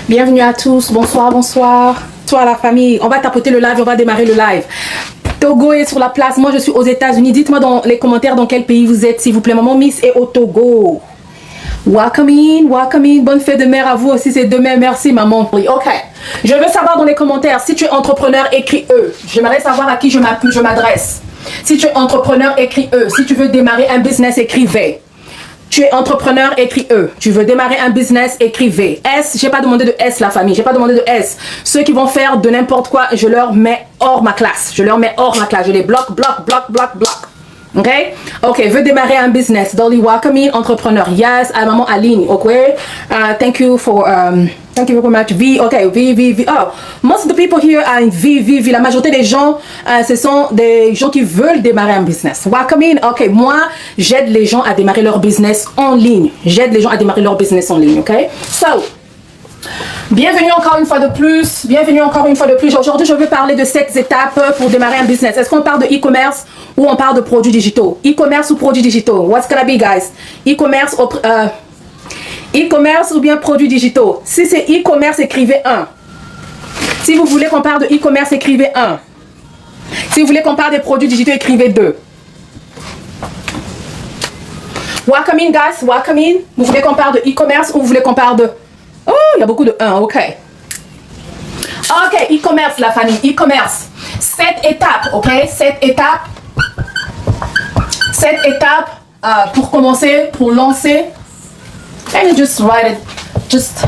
Bienvenue à tous, bonsoir, bonsoir. Toi la famille, on va tapoter le live, on va démarrer le live. Togo est sur la place, moi je suis aux États-Unis. Dites-moi dans les commentaires dans quel pays vous êtes, s'il vous plaît. Maman Miss est au Togo. Welcome in, welcome in. Bonne fête de mère à vous aussi, c'est demain. Merci maman. Ok, je veux savoir dans les commentaires, si tu es entrepreneur, écris E. J'aimerais savoir à qui je m'adresse. Si tu es entrepreneur, écris E. Si tu veux démarrer un business, écris V. Tu es entrepreneur, écris E. Tu veux démarrer un business, écris V. S, j'ai pas demandé de S la famille, j'ai pas demandé de S. Ceux qui vont faire de n'importe quoi, je leur mets hors ma classe. Je leur mets hors ma classe. Je les bloque. Ok? Ok, veux démarrer un business. Dolly, welcome in, entrepreneur. Yes, maman Aline. Ok? Thank you very much. V, ok, V. Oh, most of the people here are in V. La majorité des gens, ce sont des gens qui veulent démarrer un business. Welcome in. Ok, moi, j'aide les gens à démarrer leur business en ligne. Ok? So, bienvenue encore une fois de plus. Aujourd'hui, je veux parler de 7 étapes pour démarrer un business. Est-ce qu'on parle de e-commerce ou on parle de produits digitaux? E-commerce ou produits digitaux? What's gonna be, guys? E-commerce ou bien produits digitaux? Si c'est e-commerce, écrivez 1. Si vous voulez qu'on parle de e-commerce, écrivez 1. Si vous voulez qu'on parle des produits digitaux, écrivez 2. Welcome in, guys. Welcome in. Vous voulez qu'on parle de e-commerce ou vous voulez qu'on parle de... Oh, il y a beaucoup de 1, ok. Ok, e-commerce, la famille, e-commerce. 7 étapes, ok? 7 étapes pour commencer, pour lancer. Let me just write it. Just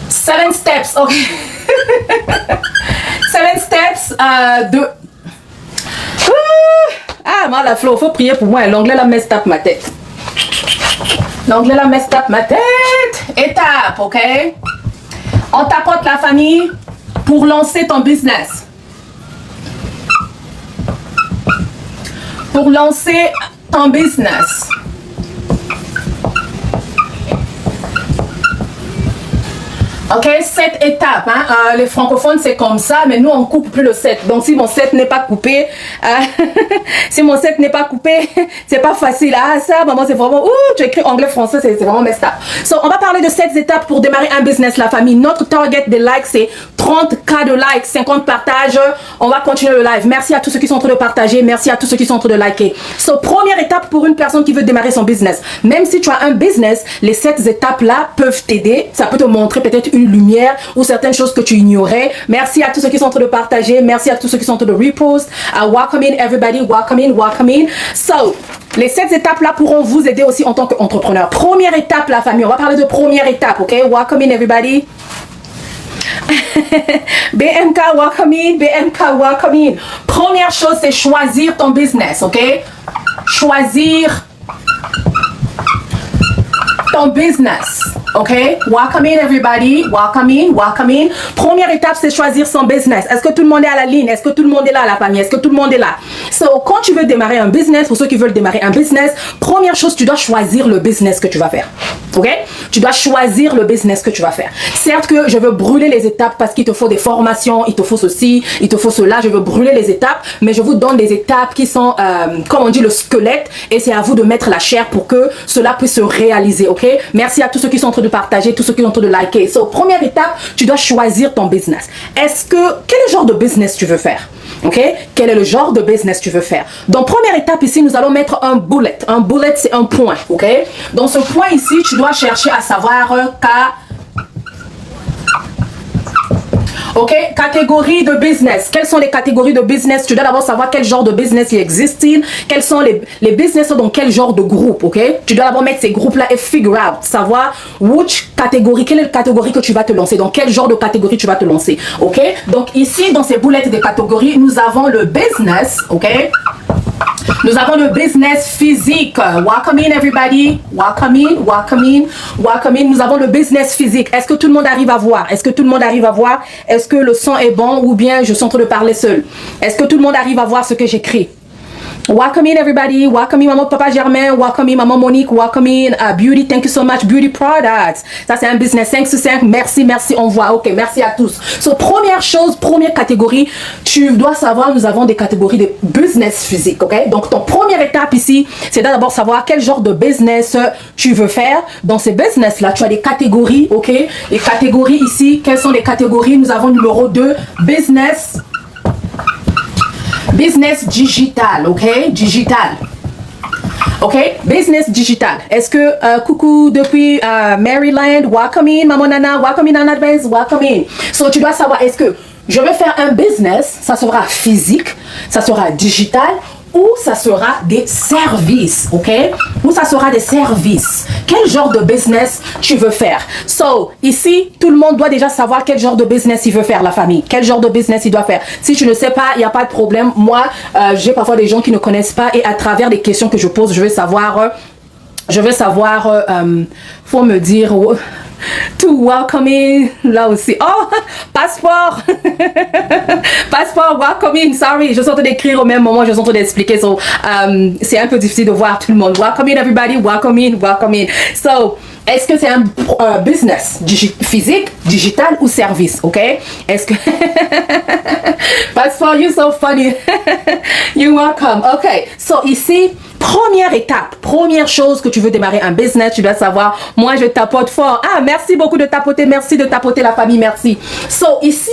7 steps, ok? 7 steps de... Ah, moi, la Flo, faut prier pour moi. L'anglais, la messe tape ma tête. Étape, ok? On tapote la famille pour lancer ton business. Ok, 7 étapes. Hein? Les francophones, c'est comme ça, mais nous, on coupe plus le 7. Donc, si mon 7 n'est pas coupé, c'est pas facile. Ah, ça, maman, c'est vraiment... Ouh, tu écris anglais-français, c'est vraiment messed up. So, on va parler de 7 étapes pour démarrer un business, la famille. Notre target de likes, c'est 30K de likes, 50 partages. On va continuer le live. Merci à tous ceux qui sont en train de partager. Merci à tous ceux qui sont en train de liker. So, première étape pour une personne qui veut démarrer son business. Même si tu as un business, les 7 étapes-là peuvent t'aider. Ça peut te montrer peut-être une lumière ou certaines choses que tu ignorais. Merci à tous ceux qui sont en train de partager. Merci à tous ceux qui sont en train de repost. Welcome in everybody. Welcome in. So, les 7 étapes-là pourront vous aider aussi en tant qu'entrepreneur. Première étape, la famille. On va parler de première étape, ok? Welcome in everybody. BMK, welcome in. Première chose, c'est choisir ton business, ok? Choisir ton business, ok? Welcome in everybody. Welcome in. Première étape, c'est choisir son business. Est-ce que tout le monde est à la ligne? Est-ce que tout le monde est là, la famille? Est-ce que tout le monde est là? So, quand tu veux démarrer un business, pour ceux qui veulent démarrer un business, première chose, tu dois choisir le business que tu vas faire. Ok? Tu dois choisir le business que tu vas faire. Certes que je veux brûler les étapes parce qu'il te faut des formations, il te faut ceci, il te faut cela. Je veux brûler les étapes, mais je vous donne des étapes qui sont, comme on dit, le squelette, et c'est à vous de mettre la chair pour que cela puisse se réaliser. Ok? Merci à tous ceux qui sont en train de partager, tous ceux qui sont en train de liker. So, première étape, tu dois choisir ton business. Quel est le genre de business tu veux faire? Ok? Quel est le genre de business tu veux faire? Donc, première étape ici, nous allons mettre un bullet. Un bullet, c'est un point. Ok? Dans ce point ici, tu dois chercher à savoir ok, catégorie de business. Quelles sont les catégories de business? Tu dois d'abord savoir quel genre de business il existe. Quels sont les business dans quel genre de groupe, ok? Tu dois d'abord mettre ces groupes-là et figure out, savoir which catégorie, quelle est la catégorie que tu vas te lancer, dans quel genre de catégorie tu vas te lancer, ok? Donc ici, dans ces boulettes des catégories, nous avons le business, ok? Nous avons le business physique. Welcome in everybody. Welcome in. Nous avons le business physique. Est-ce que tout le monde arrive à voir? Est-ce que le son est bon ou bien je suis en train de parler seul? Est-ce que tout le monde arrive à voir ce que j'écris? Welcome in everybody. Welcome in Maman Papa Germain. Welcome in Maman Monique. Welcome in Beauty. Thank you so much. Beauty Products. Ça c'est un business 5 sur 5. Merci, merci. On voit. Ok, merci à tous. So, première chose, première catégorie, tu dois savoir, nous avons des catégories de business physique. Ok, donc ton première étape ici, c'est d'abord savoir quel genre de business tu veux faire. Dans ces business là, tu as des catégories. Ok, les catégories ici, quelles sont les catégories? Nous avons numéro 2, Business digital, ok? Digital. Ok? Business digital. Est-ce que, coucou depuis Maryland, welcome in, Maman Nana, welcome in en advance, welcome in. So, tu dois savoir, est-ce que je vais faire un business, ça sera physique, ça sera digital, ou ça sera des services, ok? Ou ça sera des services. Quel genre de business tu veux faire? So, ici, tout le monde doit déjà savoir quel genre de business il veut faire, la famille. Quel genre de business il doit faire. Si tu ne sais pas, il n'y a pas de problème. Moi, j'ai parfois des gens qui ne connaissent pas et à travers les questions que je pose, je veux savoir, faut me dire... To welcome in, là aussi. Oh, passeport. Passeport, welcome in. Sorry, je suis en train d'écrire au même moment, je suis en train d'expliquer. So, c'est un peu difficile de voir tout le monde. Welcome in, everybody. Welcome in, welcome in. So, est-ce que c'est un business physique, digital ou service? Ok? Est-ce que. Passeport, you're so funny. You're welcome. Ok. So, ici. Première étape, première chose que tu veux démarrer un business, tu dois savoir, moi je tapote fort. Ah, merci beaucoup de tapoter, merci de tapoter la famille, merci. So, ici,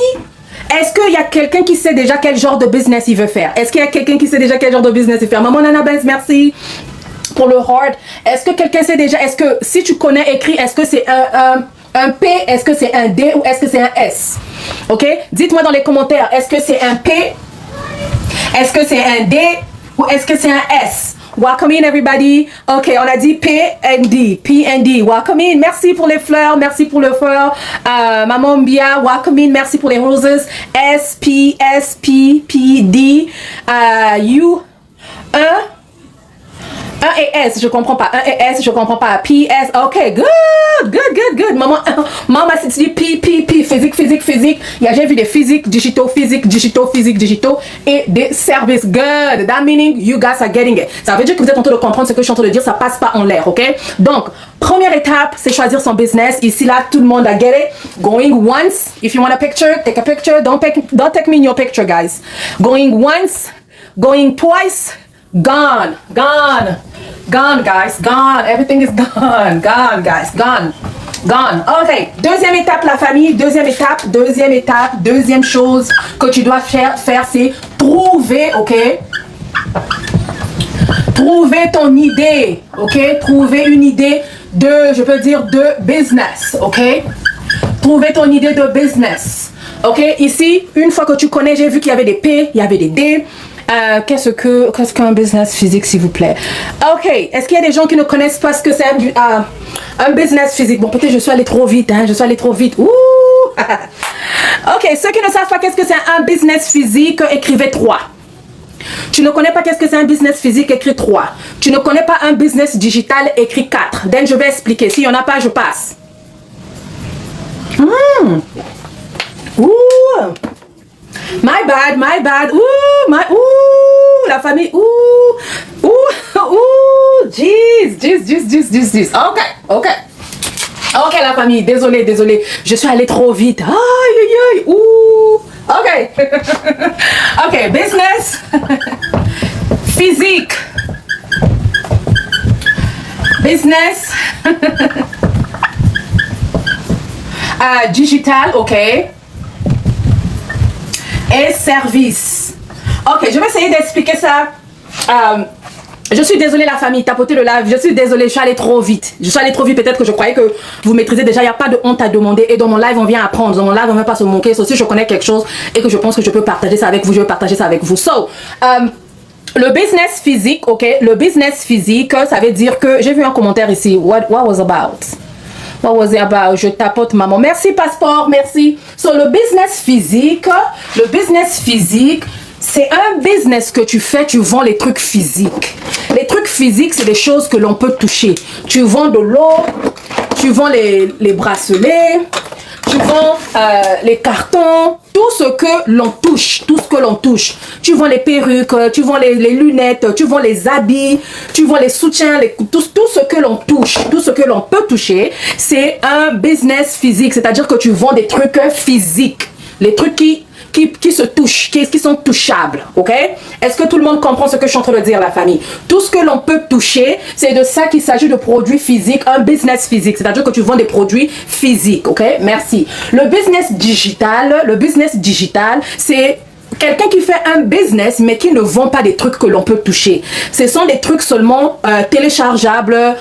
est-ce qu'il y a quelqu'un qui sait déjà quel genre de business il veut faire? Est-ce qu'il y a quelqu'un qui sait déjà quel genre de business il veut faire? Maman Nana Benz, merci pour le hard. Est-ce que quelqu'un sait déjà, est-ce que si tu connais écrit, est-ce que c'est un P, est-ce que c'est un D ou est-ce que c'est un S? Ok? Dites-moi dans les commentaires, est-ce que c'est un P? Est-ce que c'est un D ou est-ce que c'est un S? Welcome in everybody. Ok, on a dit P&D. P&D. Welcome in. Merci pour les fleurs. Merci pour le fleur. Maman Mbia. Welcome in. Merci pour les roses. S, P, S, P, P, D. U. 1 et S, je comprends pas. 1 et S, je comprends pas. P, S, ok, good. Maman, c'est dit P, physique. J'ai vu des physiques, digitaux et des services. Good. That meaning you guys are getting it. Ça veut dire que vous êtes en train de comprendre ce que je suis en train de dire. Ça passe pas en l'air, ok? Donc, première étape, c'est choisir son business. Ici, là, tout le monde a get it. Going once. If you want a picture, take a picture. Don't take me in your picture, guys. Going once. Going twice. Gone, guys, gone. Everything is gone, guys, gone. Ok, deuxième étape, la famille. Deuxième chose que tu dois faire, c'est trouver, ok? Trouver ton idée, ok? Trouver une idée de business, ok? Trouver ton idée de business, ok? Ici, une fois que tu connais, j'ai vu qu'il y avait des P, il y avait des D. Qu'est-ce qu'un business physique, s'il vous plaît? Ok, est-ce qu'il y a des gens qui ne connaissent pas ce que c'est un business physique? Bon, peut-être je suis allée trop vite, Ouh! Ok, ceux qui ne savent pas qu'est-ce que c'est un business physique, écrivez 3. Tu ne connais pas qu'est-ce que c'est un business physique, écris 3. Tu ne connais pas un business digital, écris 4. Donc, je vais expliquer. S'il n'y en a pas, je passe. Ouh! My bad. Ouh, la famille. Ouh. Jeez. Ok, la famille. Désolé. Je suis allée trop vite. Aïe. Ouh. Ok. Ok, business. Physique. Business. Digital, ok. Et service. Ok, je vais essayer d'expliquer ça. Je suis désolée la famille, tapoter le live. Je suis désolée, je suis allée trop vite. Peut-être que je croyais que vous maîtrisez déjà. Il n'y a pas de honte à demander. Et dans mon live, on vient apprendre. Dans mon live, on ne vient pas se moquer. Sauf si je connais quelque chose et que je pense que je peux partager ça avec vous, je vais partager ça avec vous. So, le business physique, ok. Le business physique, ça veut dire que... J'ai vu un commentaire ici. What was about? Je tapote maman. Merci passeport, merci. So, le business physique, c'est un business que tu fais, tu vends les trucs physiques. Les trucs physiques, c'est des choses que l'on peut toucher. Tu vends de l'eau, tu vends les bracelets, tu tu vends les cartons, tout ce que l'on touche, tout ce que l'on touche. Tu vends les perruques, tu vends les lunettes, tu vends les habits, tu vends les soutiens, tout ce que l'on touche, tout ce que l'on peut toucher, c'est un business physique, c'est-à-dire que tu vends des trucs physiques, les trucs qui se touchent, qui sont touchables, ok? Est-ce que tout le monde comprend ce que je suis en train de dire, la famille? Tout ce que l'on peut toucher, c'est de ça qu'il s'agit, de produits physiques, un business physique, c'est-à-dire que tu vends des produits physiques, ok? Merci. Le business digital, c'est quelqu'un qui fait un business mais qui ne vend pas des trucs que l'on peut toucher. Ce sont des trucs seulement téléchargeables,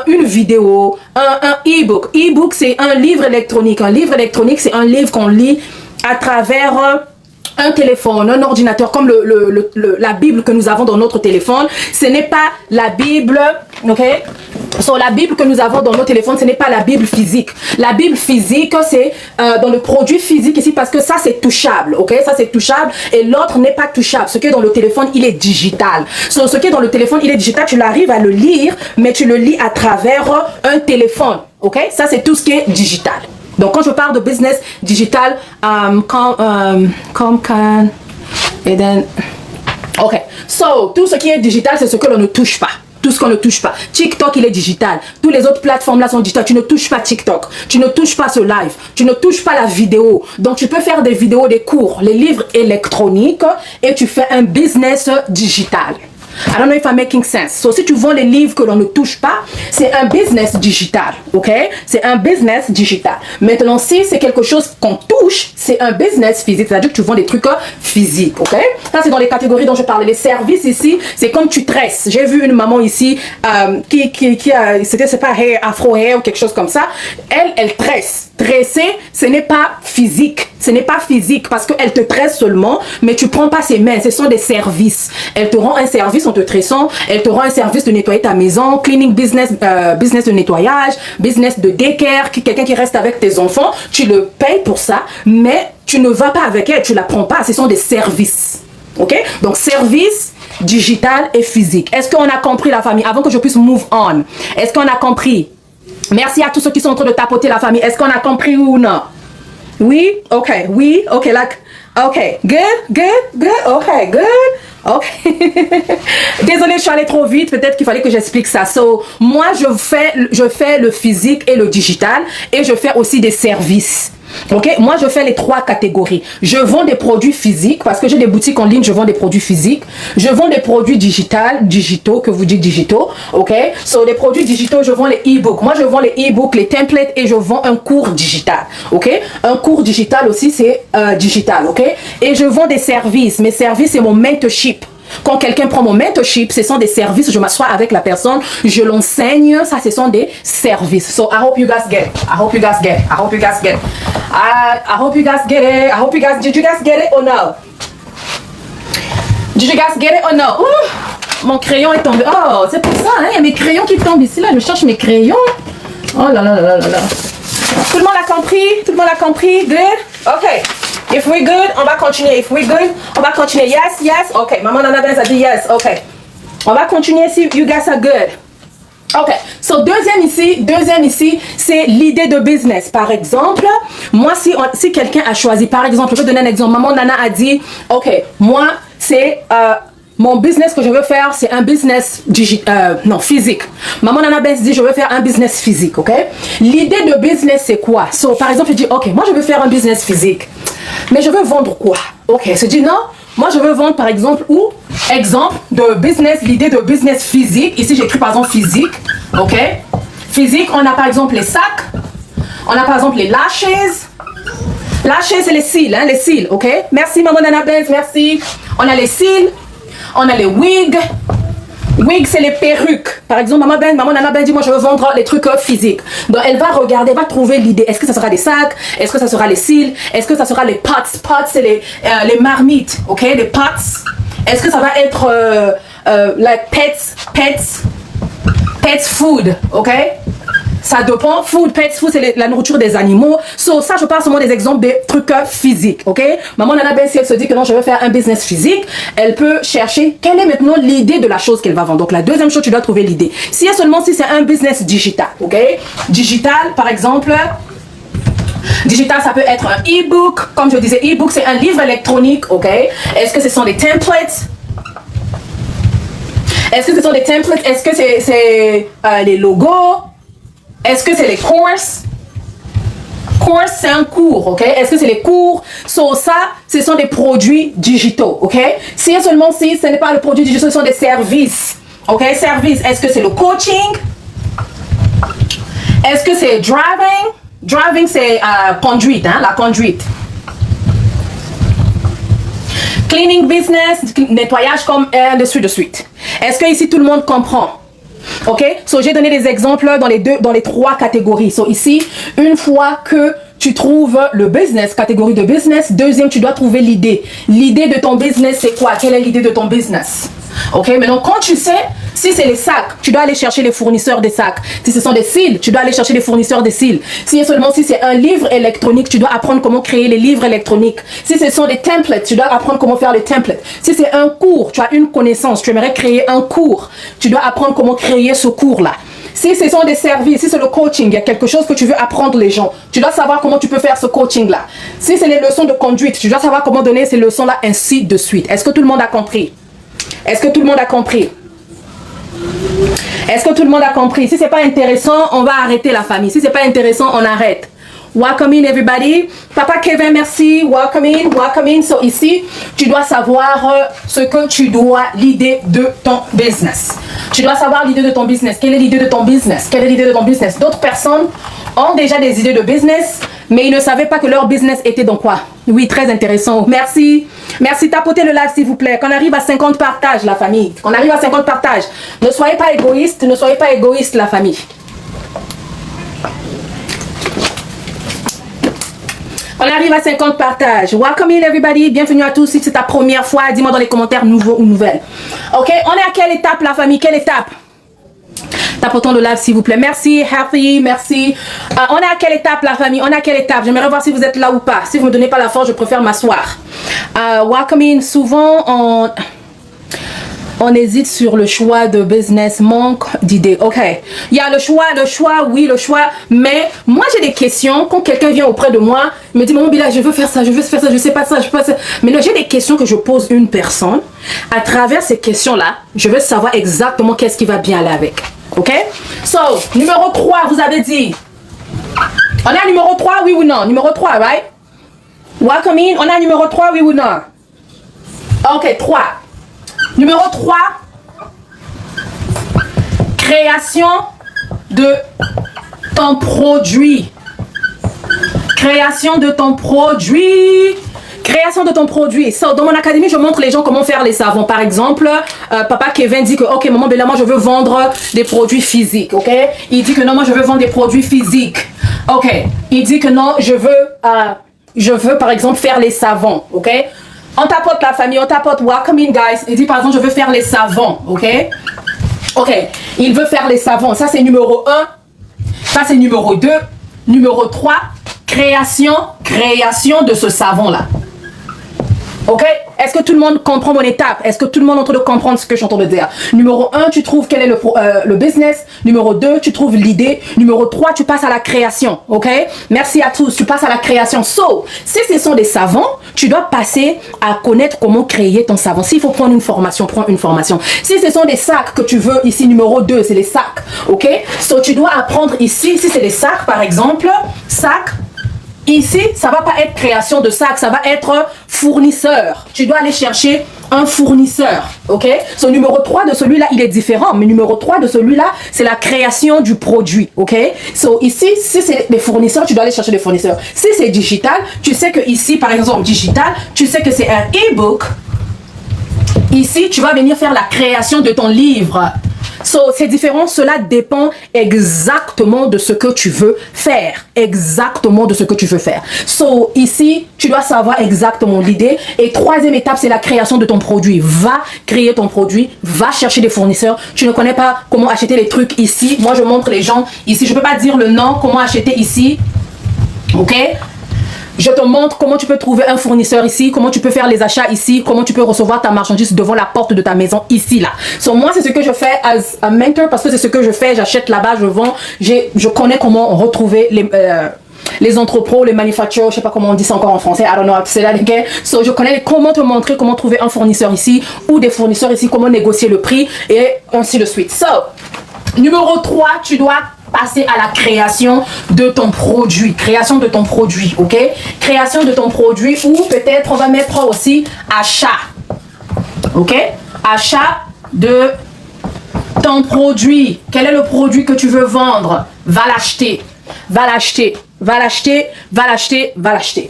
une vidéo, un e-book. E-book, c'est un livre électronique. Un livre électronique, c'est un livre qu'on lit à travers un téléphone, un ordinateur, comme la Bible que nous avons dans notre téléphone. Ce n'est pas la Bible, ok? La Bible que nous avons dans nos téléphones, ce n'est pas la Bible physique. La Bible physique, c'est dans le produit physique ici, parce que ça, c'est touchable, ok? Ça, c'est touchable, et l'autre n'est pas touchable. Ce qui est dans le téléphone, il est digital. Ce qui est dans le téléphone, il est digital, tu l'arrives à le lire, mais tu le lis à travers un téléphone, ok? Ça, c'est tout ce qui est digital. Donc, quand je parle de business digital, ok. Tout ce qui est digital, c'est ce que l'on ne touche pas. Tout ce qu'on ne touche pas. TikTok, il est digital. Toutes les autres plateformes là sont digitales. Tu ne touches pas TikTok. Tu ne touches pas ce live. Tu ne touches pas la vidéo. Donc, tu peux faire des vidéos, des cours, les livres électroniques, et tu fais un business digital. I don't know if I'm making sense. Si tu vends les livres que l'on ne touche pas, c'est un business digital, ok? C'est un business digital. Maintenant, si c'est quelque chose qu'on touche, c'est un business physique, c'est-à-dire que tu vends des trucs physiques, ok? Ça, c'est dans les catégories dont je parlais. Les services ici, c'est comme tu tresses. J'ai vu une maman ici qui a, c'est pas hair, afro hair ou quelque chose comme ça. Elle tresse. Tresser, ce n'est pas physique. Ce n'est pas physique parce qu'elle te tresse seulement, mais tu prends pas ses mains. Ce sont des services. Elle te rend un service en te tressant. Elle te rend un service de nettoyer ta maison, cleaning business, business de nettoyage, business de daycare, quelqu'un qui reste avec tes enfants. Tu le payes pour ça, mais tu ne vas pas avec elle, tu la prends pas. Ce sont des services. Ok? Donc, service digital et physique. Est-ce qu'on a compris, la famille? Avant que je puisse move on, est-ce qu'on a compris? Merci à tous ceux qui sont en train de tapoter, la famille. Est-ce qu'on a compris ou non? Oui? Ok. Oui? Ok. Ok. Good? Ok. Good? Ok. Désolée, je suis allée trop vite. Peut-être qu'il fallait que j'explique ça. Moi, je fais le physique et le digital. Et je fais aussi des services. Ok, moi je fais les trois catégories. Je vends des produits physiques parce que j'ai des boutiques en ligne, je vends des produits physiques. Je vends des produits digitaux, que vous dites digitaux. Ok, les produits digitaux, je vends les e-books. Moi je vends les e-books, les templates, et je vends un cours digital. Ok, un cours digital aussi, c'est digital. Ok, et je vends des services. Mes services, c'est mon mentorship. Quand quelqu'un prend mon mentorship, ce sont des services. Je m'assois avec la personne, je l'enseigne. Ça, ce sont des services. So, I hope you guys get it. I hope you guys get it. I hope you guys get it. I hope you guys get it. I hope you guys... Did you guys get it or no? Did you guys get it or no? Mon crayon est tombé. Oh, c'est pour ça, hein? Il y a mes crayons qui tombent ici. Là, je cherche mes crayons. Oh là là là là là. Tout le monde a compris? Tout le monde a compris? Good? OK. If we're good, on va continuer. If we're good, on va continuer. Yes, yes. OK. Maman Nana Benz a dit yes. OK. On va continuer si you guys are good. OK. Deuxième ici, c'est l'idée de business. Par exemple, moi, si quelqu'un a choisi, par exemple, je vais donner un exemple. Maman Nana a dit, OK, moi, c'est... mon business que je veux faire, c'est un business physique. Maman Nana Benz dit, je veux faire un business physique, ok? L'idée de business, c'est quoi? Par exemple, je dis, ok, moi, je veux faire un business physique. Mais je veux vendre quoi? Ok, je dis, non, moi, je veux vendre, par exemple, exemple de business, l'idée de business physique. Ici, j'écris, par exemple, physique, ok? Physique, on a, par exemple, les sacs. On a, par exemple, les lashes. Lashes, c'est les cils, hein, les cils, ok? Merci, Maman Nana Benz, merci. On a les cils. On a les wigs. Wigs, c'est les perruques. Par exemple, Maman Nana Ben dit, moi, je veux vendre les trucs physiques. Donc, elle va regarder, elle va trouver l'idée. Est-ce que ça sera des sacs? Est-ce que ça sera les cils? Est-ce que ça sera les pots? Pots, c'est les marmites, ok? Les pots. Est-ce que ça va être like pets food, ok? Ça dépend. Pets food, c'est la nourriture des animaux. Ça, je parle seulement des exemples des trucs physiques, ok? Maman Nana Ben, si elle se dit que non, je veux faire un business physique, elle peut chercher quelle est maintenant l'idée de la chose qu'elle va vendre. Donc, la deuxième chose, tu dois trouver l'idée. Si c'est un business digital, ok? Digital, par exemple, Digital, ça peut être un e-book. Comme je disais, e-book, c'est un livre électronique, ok? Est-ce que ce sont des templates? Est-ce que ce sont des templates? Est-ce que c'est les logos? Est-ce que c'est les courses? Course, c'est un cours, ok? Est-ce que c'est les cours? So, ça, ce sont des produits digitaux, ok? Si et seulement si ce n'est pas le produit digital, ce sont des services, ok? Services, est-ce que c'est le coaching? Est-ce que c'est driving? Driving, c'est conduite, hein? La conduite. Cleaning business, nettoyage comme de suite. Est-ce que ici tout le monde comprend? Ok, so j'ai donné des exemples dans les trois catégories. So ici, une fois que tu trouves le business, catégorie de business, deuxième, tu dois trouver l'idée. L'idée de ton business, c'est quoi? Quelle est l'idée de ton business? Ok, maintenant quand tu sais, si c'est les sacs, tu dois aller chercher les fournisseurs des sacs. Si ce sont des cils, tu dois aller chercher les fournisseurs des cils. Si c'est un livre électronique, tu dois apprendre comment créer les livres électroniques. Si ce sont des templates, tu dois apprendre comment faire les templates. Si c'est un cours, tu as une connaissance, tu aimerais créer un cours, tu dois apprendre comment créer ce cours-là. Si ce sont des services, si c'est le coaching, il y a quelque chose que tu veux apprendre les gens, tu dois savoir comment tu peux faire ce coaching-là. Si c'est les leçons de conduite, tu dois savoir comment donner ces leçons-là, ainsi de suite. Est-ce que tout le monde a compris? Est-ce que tout le monde a compris? Est-ce que tout le monde a compris? Si c'est pas intéressant, on va arrêter la famille. Si c'est pas intéressant, on arrête. Welcome in everybody. Papa Kevin, merci. Welcome in, welcome in. So ici, tu dois savoir ce que tu dois, l'idée de ton business. Tu dois savoir l'idée de ton business. Quelle est l'idée de ton business? Quelle est l'idée de ton business? D'autres personnes ont déjà des idées de business, mais ils ne savaient pas que leur business était dans quoi? Oui, très intéressant. Merci. Merci. Tapotez le live, s'il vous plaît. Qu'on arrive à 50 partages, la famille. Qu'on arrive à 50 partages. Ne soyez pas égoïste. Ne soyez pas égoïste, la famille. On arrive à 50 partages. Welcome in everybody. Bienvenue à tous. Si c'est ta première fois, dis-moi dans les commentaires nouveau ou nouvelle. Ok, on est à quelle étape, la famille? Quelle étape? Tapotons le live, s'il vous plaît. Merci, Happy, merci. On est à quelle étape, la famille? On est à quelle étape? J'aimerais voir si vous êtes là ou pas. Si vous ne me donnez pas la force, je préfère m'asseoir. Welcome in. Souvent, on hésite sur le choix de business, manque d'idées. Ok, il y a le choix, oui, le choix. Mais moi, j'ai des questions. Quand quelqu'un vient auprès de moi, il me dit, maman Bila, je veux faire ça, je sais pas ça, je peux pas ça. Mais là, j'ai des questions que je pose à une personne. À travers ces questions-là, je veux savoir exactement qu'est-ce qui va bien aller avec. Ok? So, numéro 3, vous avez dit. On a numéro 3, oui ou non? Numéro 3, right? Welcome in. On a numéro 3, oui ou non? Ok, 3. Numéro 3, création de ton produit. Création de ton produit. Création de ton produit. So, dans mon académie, je montre les gens comment faire les savons. Par exemple, papa Kevin dit que, ok, maman Bella, moi je veux vendre des produits physiques, ok? Il dit que non, moi je veux vendre des produits physiques. Ok. Il dit que non, je veux par exemple faire les savons, ok? On tapote la famille, on tapote. Welcome in, guys. Il dit par exemple, je veux faire les savons, ok? Ok. Il veut faire les savons. Ça, c'est numéro 1. Ça, c'est numéro 2. Numéro 3, création de ce savon-là. Ok? Est-ce que tout le monde comprend mon étape? Est-ce que tout le monde est en train de comprendre ce que je suis en train de dire? Numéro 1, tu trouves quel est le business. Numéro 2, tu trouves l'idée. Numéro 3, tu passes à la création. Ok? Merci à tous. Tu passes à la création. So, si ce sont des savons, tu dois passer à connaître comment créer ton savon. S'il faut prendre une formation, prends une formation. Si ce sont des sacs que tu veux, ici, numéro 2, c'est les sacs. Ok? So, tu dois apprendre ici, si c'est des sacs, par exemple, sacs. Ici, ça va pas être création de sac, ça va être fournisseur. Tu dois aller chercher un fournisseur, ok? So, numéro 3 de celui-là, il est différent, mais numéro 3 de celui-là, c'est la création du produit, ok? So, ici, si c'est des fournisseurs, tu dois aller chercher des fournisseurs. Si c'est digital, tu sais que ici, par exemple, digital, tu sais que c'est un e-book. Ici, tu vas venir faire la création de ton livre. So, c'est différent, cela dépend exactement de ce que tu veux faire. Exactement de ce que tu veux faire. So, ici, tu dois savoir exactement l'idée. Et troisième étape, c'est la création de ton produit. Va créer ton produit, va chercher des fournisseurs. Tu ne connais pas comment acheter les trucs ici. Moi, je montre les gens ici. Je ne peux pas dire le nom, comment acheter ici. Ok? Je te montre comment tu peux trouver un fournisseur ici, comment tu peux faire les achats ici, comment tu peux recevoir ta marchandise devant la porte de ta maison ici, là. So, moi, c'est ce que je fais as a mentor parce que c'est ce que je fais. J'achète là-bas, je vends. Je connais comment retrouver les entrepôts, les manufactures, je sais pas comment on dit ça encore en français, I don't know how to say that again. So, je connais comment te montrer comment trouver un fournisseur ici ou des fournisseurs ici, comment négocier le prix et ainsi de suite. So, numéro 3, tu dois passer à la création de ton produit. Création de ton produit, ok? Création de ton produit ou peut-être on va mettre aussi achat. Ok? Achat de ton produit. Quel est le produit que tu veux vendre? Va l'acheter. Va l'acheter. Va l'acheter. Va l'acheter. Va l'acheter.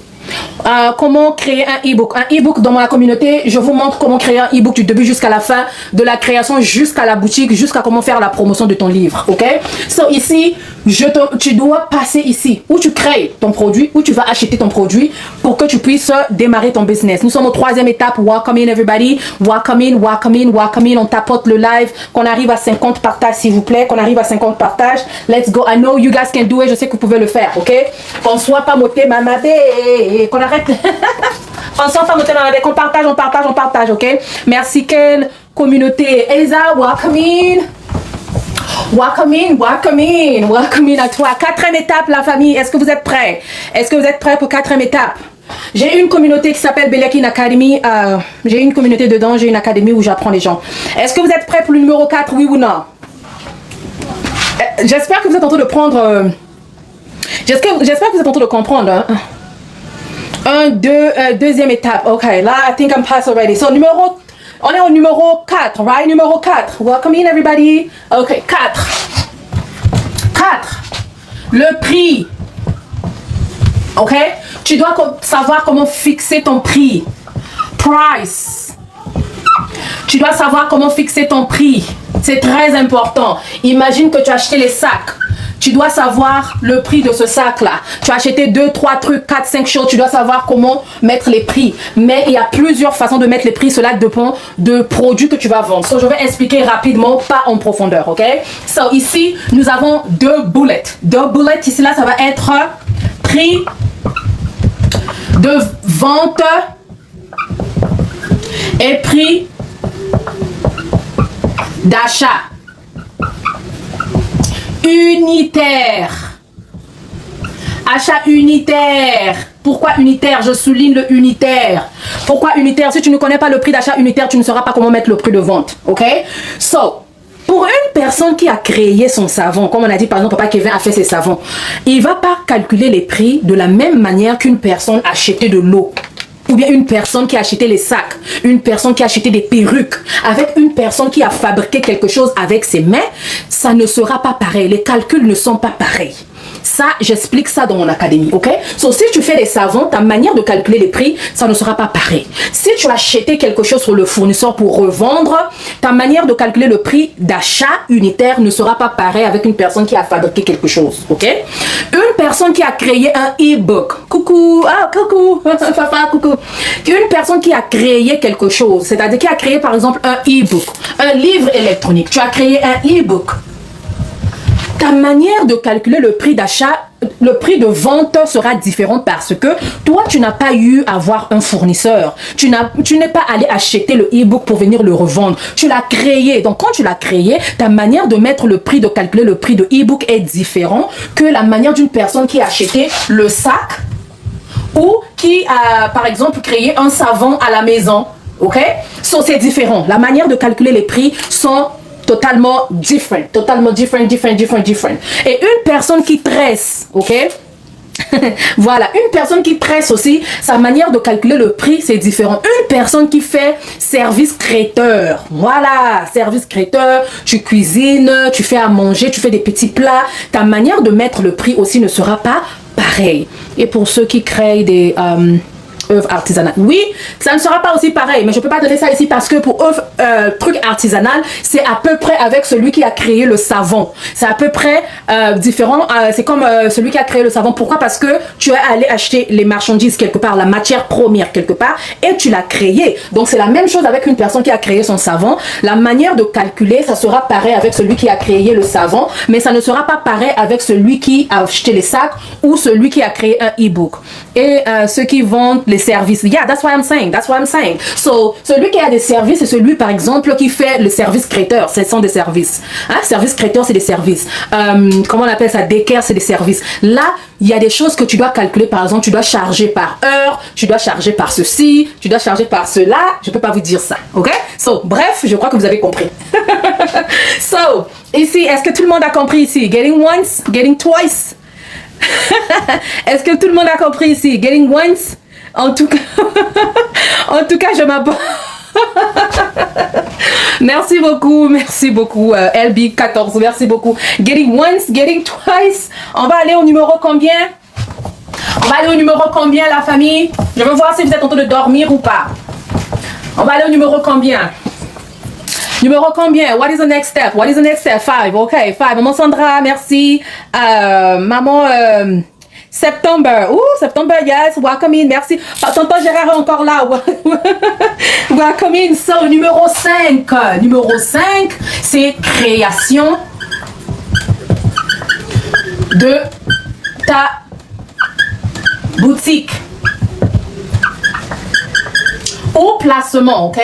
Comment créer un e-book. Un e-book dans ma communauté, je vous montre comment créer un e-book du début jusqu'à la fin, de la création jusqu'à la boutique, jusqu'à comment faire la promotion de ton livre, ok? So ici, tu dois passer ici, où tu crées ton produit, où tu vas acheter ton produit pour que tu puisses démarrer ton business. Nous sommes au 3e étape, welcome in everybody, welcome in, welcome in, welcome in, on tapote le live, qu'on arrive à 50 partages s'il vous plaît, qu'on arrive à 50 partages, let's go, I know you guys can do it, je sais que vous pouvez le faire, ok? Qu'on soit pas moté, mamadé, qu'on arrête. François, qu'on partage, on partage, on partage, ok? Merci Ken, communauté. Elsa, welcome in. Welcome in, welcome in, welcome in à toi. 4e étape, la famille. Est-ce que vous êtes prêts? Est-ce que vous êtes prêts pour 4e étape? J'ai une communauté qui s'appelle Beliakin Academy. J'ai une communauté dedans, j'ai une académie où j'apprends les gens. Est-ce que vous êtes prêts pour le numéro 4, oui ou non? J'espère que vous êtes en train de prendre... J'espère que vous êtes en train de comprendre. Hein? Deuxième étape. Ok, là, I think I'm past already. So, on est au numéro 4, right? Numéro 4. Welcome in, everybody. Ok, 4. 4. Le prix. Ok? Tu dois savoir comment fixer ton prix. Price. Tu dois savoir comment fixer ton prix. C'est très important. Imagine que tu as acheté les sacs. Tu dois savoir le prix de ce sac-là. Tu as acheté 2, 3 trucs, 4, 5 choses. Tu dois savoir comment mettre les prix. Mais il y a plusieurs façons de mettre les prix. Cela dépend de produits que tu vas vendre. So, je vais expliquer rapidement, pas en profondeur, ok? So, ici, nous avons 2 bullets. 2 bullets, ici, là, ça va être prix de vente et prix d'achat. Unitaire. Achat unitaire. Pourquoi unitaire? Je souligne le unitaire. Pourquoi unitaire? Si tu ne connais pas le prix d'achat unitaire, tu ne sauras pas comment mettre le prix de vente. Ok? So, pour une personne qui a créé son savon, comme on a dit par exemple, Papa Kevin a fait ses savons, il ne va pas calculer les prix de la même manière qu'une personne a acheté de l'eau. Ou bien une personne qui a acheté les sacs, une personne qui a acheté des perruques, avec une personne qui a fabriqué quelque chose avec ses mains, ça ne sera pas pareil. Les calculs ne sont pas pareils. Ça, j'explique ça dans mon académie, ok? So, si tu fais des savons, ta manière de calculer les prix, ça ne sera pas pareil. Si tu as acheté quelque chose sur le fournisseur pour revendre, ta manière de calculer le prix d'achat unitaire ne sera pas pareil avec une personne qui a fabriqué quelque chose, ok? Une personne qui a créé un e-book, coucou, ah, coucou, papa, coucou. Une personne qui a créé quelque chose, c'est-à-dire qui a créé par exemple un e-book, un livre électronique, tu as créé un e-book. Ta manière de calculer le prix d'achat, le prix de vente sera différente parce que toi, tu n'as pas eu à voir un fournisseur. Tu n'es pas allé acheter le e-book pour venir le revendre. Tu l'as créé. Donc, quand tu l'as créé, ta manière de mettre le prix, de calculer le prix de e-book est différent que la manière d'une personne qui a acheté le sac ou qui a, par exemple, créé un savon à la maison. OK? So, c'est différent. La manière de calculer les prix sont totalement different. Et une personne qui tresse, ok? Voilà, une personne qui tresse aussi, sa manière de calculer le prix, c'est différent. Une personne qui fait service traiteur, voilà, service traiteur, tu cuisines, tu fais à manger, tu fais des petits plats, ta manière de mettre le prix aussi ne sera pas pareille. Et pour ceux qui créent des... œuvre artisanale. Oui, ça ne sera pas aussi pareil, mais je ne peux pas donner ça ici parce que pour œuvre truc artisanal, c'est à peu près avec celui qui a créé le savon. C'est à peu près différent. C'est comme celui qui a créé le savon. Pourquoi? Parce que tu es allé acheter les marchandises quelque part, la matière première quelque part, et tu l'as créé. Donc c'est la même chose avec une personne qui a créé son savon. La manière de calculer, ça sera pareil avec celui qui a créé le savon, mais ça ne sera pas pareil avec celui qui a acheté les sacs ou celui qui a créé un e-book. Et ceux qui vendent les services. Yeah, that's what I'm saying. That's what I'm saying. So, celui qui a des services, c'est celui, par exemple, qui fait le service traiteur. Ce sont des services. Hein? Service traiteur, c'est des services. Comment on appelle ça? Daycare, c'est des services. Là, il y a des choses que tu dois calculer. Par exemple, tu dois charger par heure, tu dois charger par ceci, tu dois charger par cela. Je peux pas vous dire ça. OK? So, bref, je crois que vous avez compris. So, ici, est-ce que tout le monde a compris ici? Getting once, getting twice. Est-ce que tout le monde a compris ici? Getting once? En tout cas, je m'abonne. Merci beaucoup, LB14, merci beaucoup. Getting once, getting twice. On va aller au numéro combien? La famille? Je veux voir si vous êtes en train de dormir ou pas. On va aller au numéro combien? What is the next step? 5. Okay, 5. Maman Sandra, merci. Maman September. September, yes. Welcome in. Merci. Tonton Gérard est encore là. Welcome in. So, numéro 5. C'est création de ta boutique. Au placement, ok?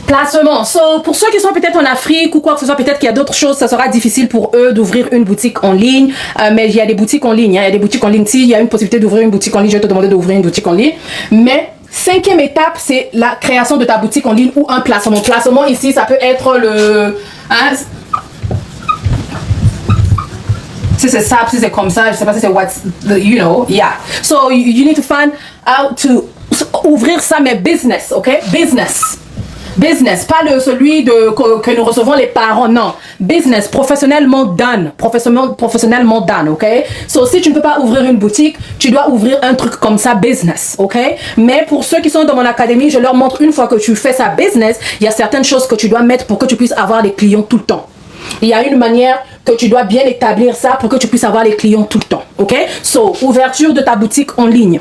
Placement. So, pour ceux qui sont peut-être en Afrique ou quoi que ce soit, peut-être qu'il y a d'autres choses, ça sera difficile pour eux d'ouvrir une boutique en ligne. Mais il y a des boutiques en ligne. Il y a des boutiques en ligne. S'il y a une possibilité d'ouvrir une boutique en ligne, je vais te demander d'ouvrir une boutique en ligne. Mais 5e étape, c'est la création de ta boutique en ligne ou un placement. Placement ici, ça peut être le... Hein, si c'est ça, si c'est comme ça, je sais pas si c'est what's, you know, yeah. So, you need to find out to ouvrir ça, mais business, ok? Business, pas celui que nous recevons les parents, non. Business, professionnellement done, ok? So, si tu ne peux pas ouvrir une boutique, tu dois ouvrir un truc comme ça, business, ok? Mais pour ceux qui sont dans mon académie, je leur montre une fois que tu fais ça business, il y a certaines choses que tu dois mettre pour que tu puisses avoir des clients tout le temps. Il y a une manière que tu dois bien établir ça pour que tu puisses avoir les clients tout le temps, ok? So, ouverture de ta boutique en ligne.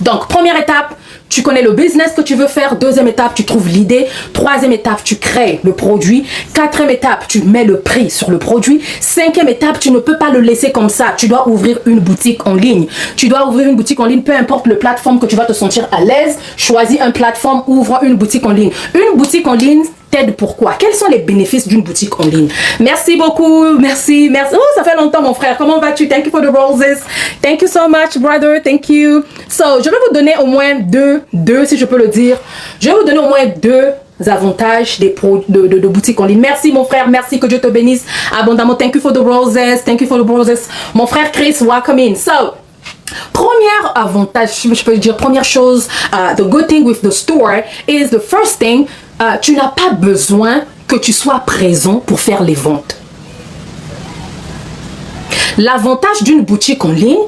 Donc, première étape, tu connais le business que tu veux faire. 2e étape, tu trouves l'idée. 3e étape, tu crées le produit. 4e étape, tu mets le prix sur le produit. 5e étape, tu ne peux pas le laisser comme ça. Tu dois ouvrir une boutique en ligne. Peu importe le plateforme que tu vas te sentir à l'aise. Choisis un plateforme, ouvre une boutique en ligne. Une boutique en ligne t'aide pourquoi? Quels sont les bénéfices d'une boutique en ligne? Merci beaucoup. Merci. Oh, ça fait longtemps, mon frère. Comment vas-tu? Thank you for the roses. Thank you so much, brother. Thank you. So, je vais vous donner au moins deux, si je peux le dire. Je vais vous donner au moins 2 avantages de boutiques en ligne. Merci, mon frère. Merci. Que Dieu te bénisse abondamment. Thank you for the roses. Mon frère Chris, welcome in. So, premier avantage, je peux dire, première chose, the good thing with the store is the first thing, tu n'as pas besoin que tu sois présent pour faire les ventes. L'avantage d'une boutique en ligne,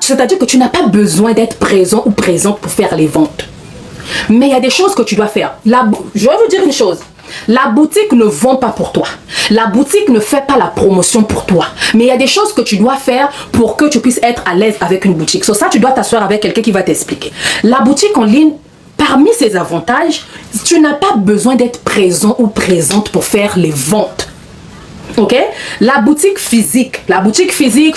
c'est-à-dire que tu n'as pas besoin d'être présent ou présente pour faire les ventes. Mais il y a des choses que tu dois faire. Je vais vous dire une chose. La boutique ne vend pas pour toi. La boutique ne fait pas la promotion pour toi. Mais il y a des choses que tu dois faire pour que tu puisses être à l'aise avec une boutique. Sur ça, tu dois t'asseoir avec quelqu'un qui va t'expliquer. La boutique en ligne, parmi ses avantages, tu n'as pas besoin d'être présent ou présente pour faire les ventes. Ok? La boutique physique,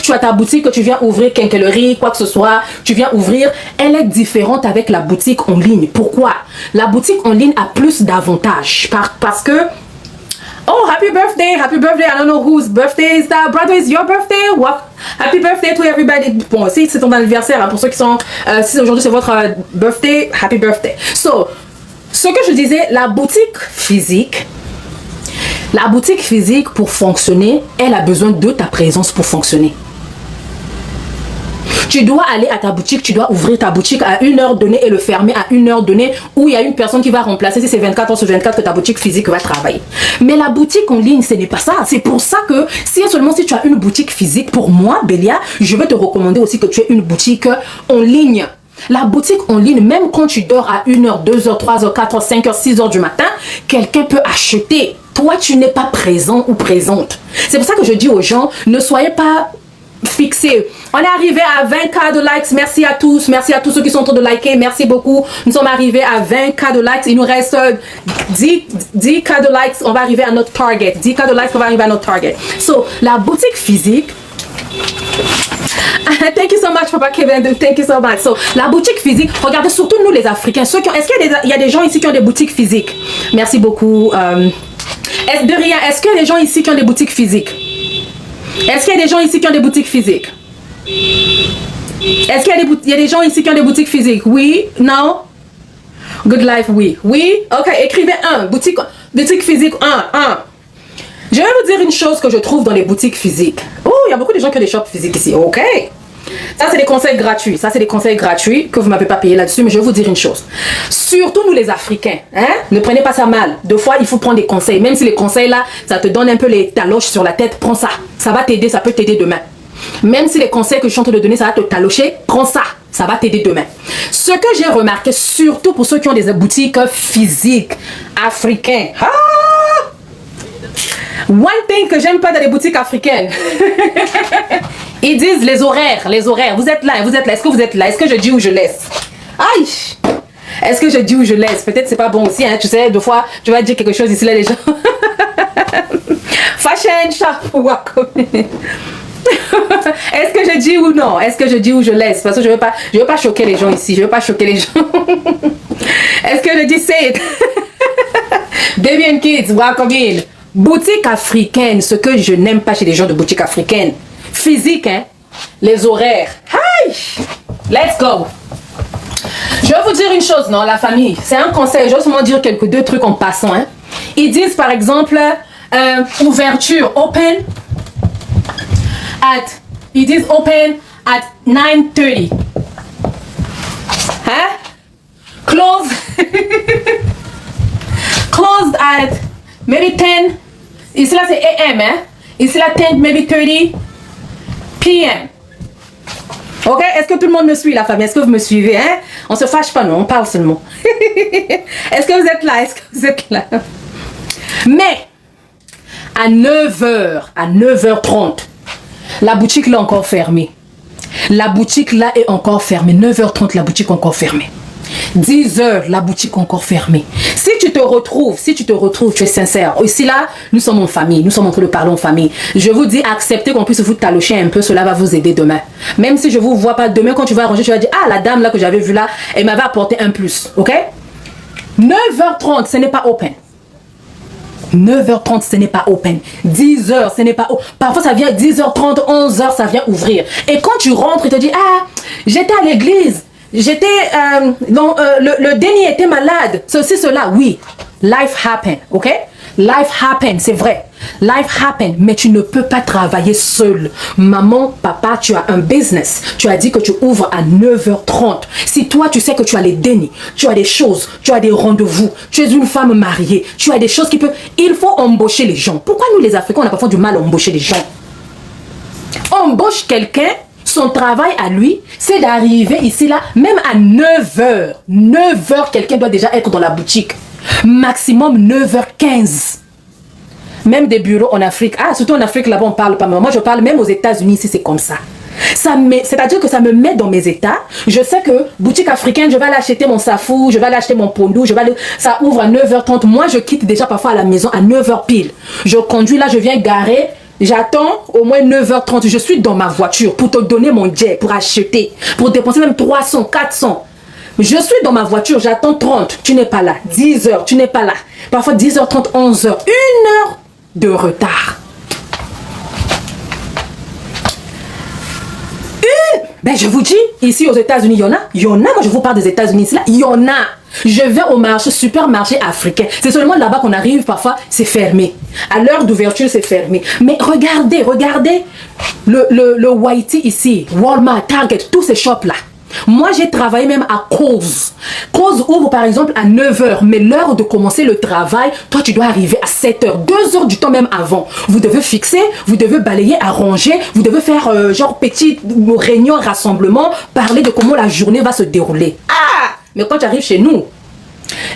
tu as ta boutique que tu viens ouvrir, quincaillerie, quoi que ce soit, tu viens ouvrir, elle est différente avec la boutique en ligne. Pourquoi? La boutique en ligne a plus d'avantages parce que oh, happy birthday, I don't know whose birthday is that. Brother, is your birthday? What? Happy birthday to everybody. Bon, si c'est ton anniversaire, hein, pour ceux qui sont, si aujourd'hui c'est votre birthday, happy birthday. So, ce que je disais, la boutique physique, pour fonctionner, elle a besoin de ta présence pour fonctionner. Tu dois aller à ta boutique, tu dois ouvrir ta boutique à une heure donnée et le fermer à une heure donnée où il y a une personne qui va remplacer si c'est 24 heures sur 24 que ta boutique physique va travailler. Mais la boutique en ligne, ce n'est pas ça. C'est pour ça que si tu as une boutique physique, pour moi, Bélia, je vais te recommander aussi que tu aies une boutique en ligne. La boutique en ligne, même quand tu dors à 1h, 2h, 3h, 4h, 5h, 6h du matin, quelqu'un peut acheter. Toi, tu n'es pas présent ou présente. C'est pour ça que je dis aux gens, ne soyez pas fixés. On est arrivé à 20K de likes. Merci à tous ceux qui sont en train de liker. Merci beaucoup. Nous sommes arrivés à 20K de likes. Il nous reste 10K de likes. On va arriver à notre target. 10K de likes, on va arriver à notre target. So, la boutique physique, Thank you so much, Papa Kevin. Thank you so much. So, la boutique physique, regardez surtout nous les Africains. Est-ce qu'il y a des gens ici qui ont des boutiques physiques? Merci beaucoup. De rien, est-ce qu'il y a des gens ici qui ont des boutiques physiques? Est-ce qu'il y a des gens ici qui ont des boutiques physiques? Est-ce qu'il y a des gens ici qui ont des boutiques physiques? Oui? Non? Good life, oui. Oui? Ok, écrivez un. Boutique physique, un. Je vais vous dire une chose que je trouve dans les boutiques physiques. Oh, il y a beaucoup de gens qui ont des shops physiques ici. Ok. Ça, c'est des conseils gratuits. Ça, c'est des conseils gratuits que vous ne m'avez pas payé là-dessus. Mais je vais vous dire une chose. Surtout nous, les Africains. Hein? Ne prenez pas ça mal. Deux fois, il faut prendre des conseils. Même si les conseils, là, ça te donne un peu les taloches sur la tête, prends ça. Ça va t'aider. Ça peut t'aider demain. Même si les conseils que je suis en train de donner, ça va te talocher, prends ça. Ça va t'aider demain. Ce que j'ai remarqué, surtout pour ceux qui ont des boutiques physiques africaines. Ah! One thing que j'aime pas dans les boutiques africaines. Ils disent les horaires. Vous êtes là. Est-ce que vous êtes là? Est-ce que je dis ou je laisse? Aïe! Est-ce que je dis ou je laisse? Peut-être c'est pas bon aussi, hein. Tu sais, deux fois, tu vas dire quelque chose ici, là, les gens. Fashion, chapeau. Est-ce que je dis ou non? Est-ce que je dis ou je laisse? Parce que je veux pas choquer les gens ici. Est-ce que je dis say it? Baby and kids, welcome in. Boutique africaine, ce que je n'aime pas chez les gens de boutique africaine. Physique, hein? Les horaires. Hi! Let's go! Je vais vous dire une chose, non, la famille. C'est un conseil. Je vais seulement dire deux trucs en passant, hein. Ils disent par exemple, ouverture, open at 9:30. Hein? Close. Closed at maybe 10. Ici là c'est AM, hein? Ici là 10, maybe 30 PM. Ok? Est-ce que tout le monde me suit, la famille? Est-ce que vous me suivez, hein? On se fâche pas, non? On parle seulement. Est-ce que vous êtes là? Mais, à 9h30, la boutique là encore fermée. 9h30, la boutique encore fermée. 10h, la boutique encore fermée. Si tu te retrouves, tu es sincère. Ici là, nous sommes en famille, nous sommes en train de parler en famille. Je vous dis, acceptez qu'on puisse vous talocher un peu, cela va vous aider demain. Même si je vous vois pas demain, quand tu vas arranger, tu vas dire, ah, la dame là que j'avais vue là, elle m'avait apporté un plus, ok? 9h30, ce n'est pas open. 9h30, ce n'est pas open. 10h, ce n'est pas open. Parfois, ça vient 10h30, 11h, ça vient ouvrir. Et quand tu rentres, il te dit, ah, j'étais à l'église. Le déni était malade. Ceci, cela, oui. Life happen, ok? Life happen, c'est vrai. Life happen, mais tu ne peux pas travailler seul. Maman, papa, tu as un business. Tu as dit que tu ouvres à 9h30. Si toi, tu sais que tu as les dénis, tu as des choses, tu as des rendez-vous, tu es une femme mariée, tu as des choses qui peuvent... Il faut embaucher les gens. Pourquoi nous, les Africains, on a parfois du mal à embaucher les gens? Embauche quelqu'un. Son travail à lui, c'est d'arriver ici, là, même à 9h. 9h, quelqu'un doit déjà être dans la boutique. Maximum 9h15. Même des bureaux en Afrique. Ah, surtout en Afrique, là-bas, on parle pas. Moi, je parle même aux États-Unis, ici, c'est comme ça. C'est-à-dire que ça me met dans mes états. Je sais que boutique africaine, je vais aller acheter mon safou, je vais aller acheter mon pondou, ça ouvre à 9h30. Moi, je quitte déjà parfois à la maison à 9h pile. Je conduis là, je viens garer. J'attends au moins 9h30. Je suis dans ma voiture pour te donner mon jet, pour acheter, pour dépenser même 300, 400. Je suis dans ma voiture, j'attends 30. Tu n'es pas là. 10h, tu n'es pas là. Parfois 10h30, 11h. 1 heure de retard. Ben je vous dis, ici aux États-Unis, il y en a. Moi je vous parle des États-Unis, ici là, il y en a. Je vais au marché, supermarché africain. C'est seulement là-bas qu'on arrive, parfois, c'est fermé. À l'heure d'ouverture, c'est fermé. Mais regardez le Whitey ici, Walmart, Target, tous ces shops-là. Moi, j'ai travaillé même à Kohl's. Kohl's ouvre par exemple à 9h, mais l'heure de commencer le travail, toi, tu dois arriver à 7h, 2 heures du temps même avant. Vous devez fixer, vous devez balayer, arranger, vous devez faire genre petite réunion, rassemblement, parler de comment la journée va se dérouler. Ah! Mais quand tu arrives chez nous,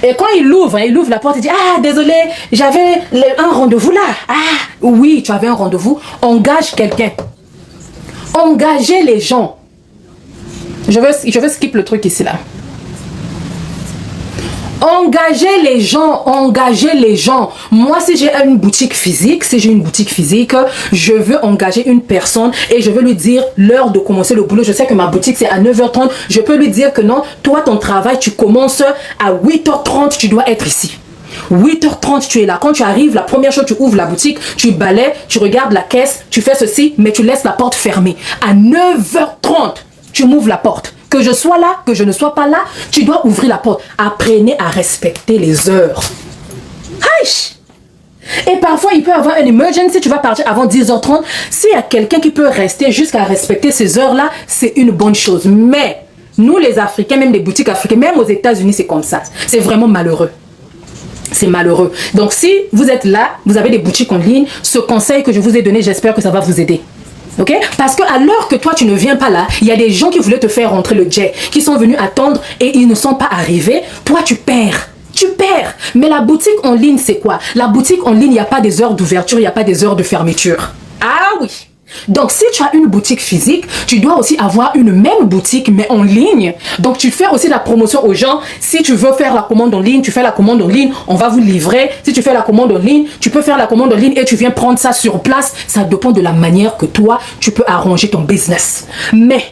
et quand il ouvre la porte, il dit, ah, désolé, j'avais un rendez-vous là. Ah, oui, tu avais un rendez-vous. Engage quelqu'un. Engagez les gens. Je veux skip le truc ici là. Engagez les gens, engagez les gens. Moi, si j'ai une boutique physique, je veux engager une personne et je veux lui dire l'heure de commencer le boulot. Je sais que ma boutique, c'est à 9h30. Je peux lui dire que non, toi, ton travail, tu commences à 8h30, tu dois être ici. 8h30, tu es là. Quand tu arrives, la première chose, tu ouvres la boutique, tu balais, tu regardes la caisse, tu fais ceci, mais tu laisses la porte fermée. À 9h30, tu m'ouvres la porte. Que je sois là, que je ne sois pas là, tu dois ouvrir la porte. Apprenez à respecter les heures. Aïe! Et parfois, il peut y avoir une emergency, tu vas partir avant 10h30. S'il y a quelqu'un qui peut rester jusqu'à respecter ces heures-là, c'est une bonne chose. Mais nous, les Africains, même les boutiques africaines, même aux États-Unis, c'est comme ça. C'est vraiment malheureux. C'est malheureux. Donc, si vous êtes là, vous avez des boutiques en ligne, ce conseil que je vous ai donné, j'espère que ça va vous aider. Ok? Parce qu'à l'heure que toi tu ne viens pas là, il y a des gens qui voulaient te faire rentrer le jet, qui sont venus attendre et ils ne sont pas arrivés. Toi tu perds. Tu perds. Mais la boutique en ligne, c'est quoi? La boutique en ligne, il n'y a pas des heures d'ouverture, il n'y a pas des heures de fermeture. Ah oui. Donc, si tu as une boutique physique, tu dois aussi avoir une même boutique, mais en ligne. Donc, tu fais aussi la promotion aux gens. Si tu veux faire la commande en ligne, tu fais la commande en ligne, on va vous livrer. Si tu fais la commande en ligne, tu peux faire la commande en ligne et tu viens prendre ça sur place. Ça dépend de la manière que toi, tu peux arranger ton business. Mais,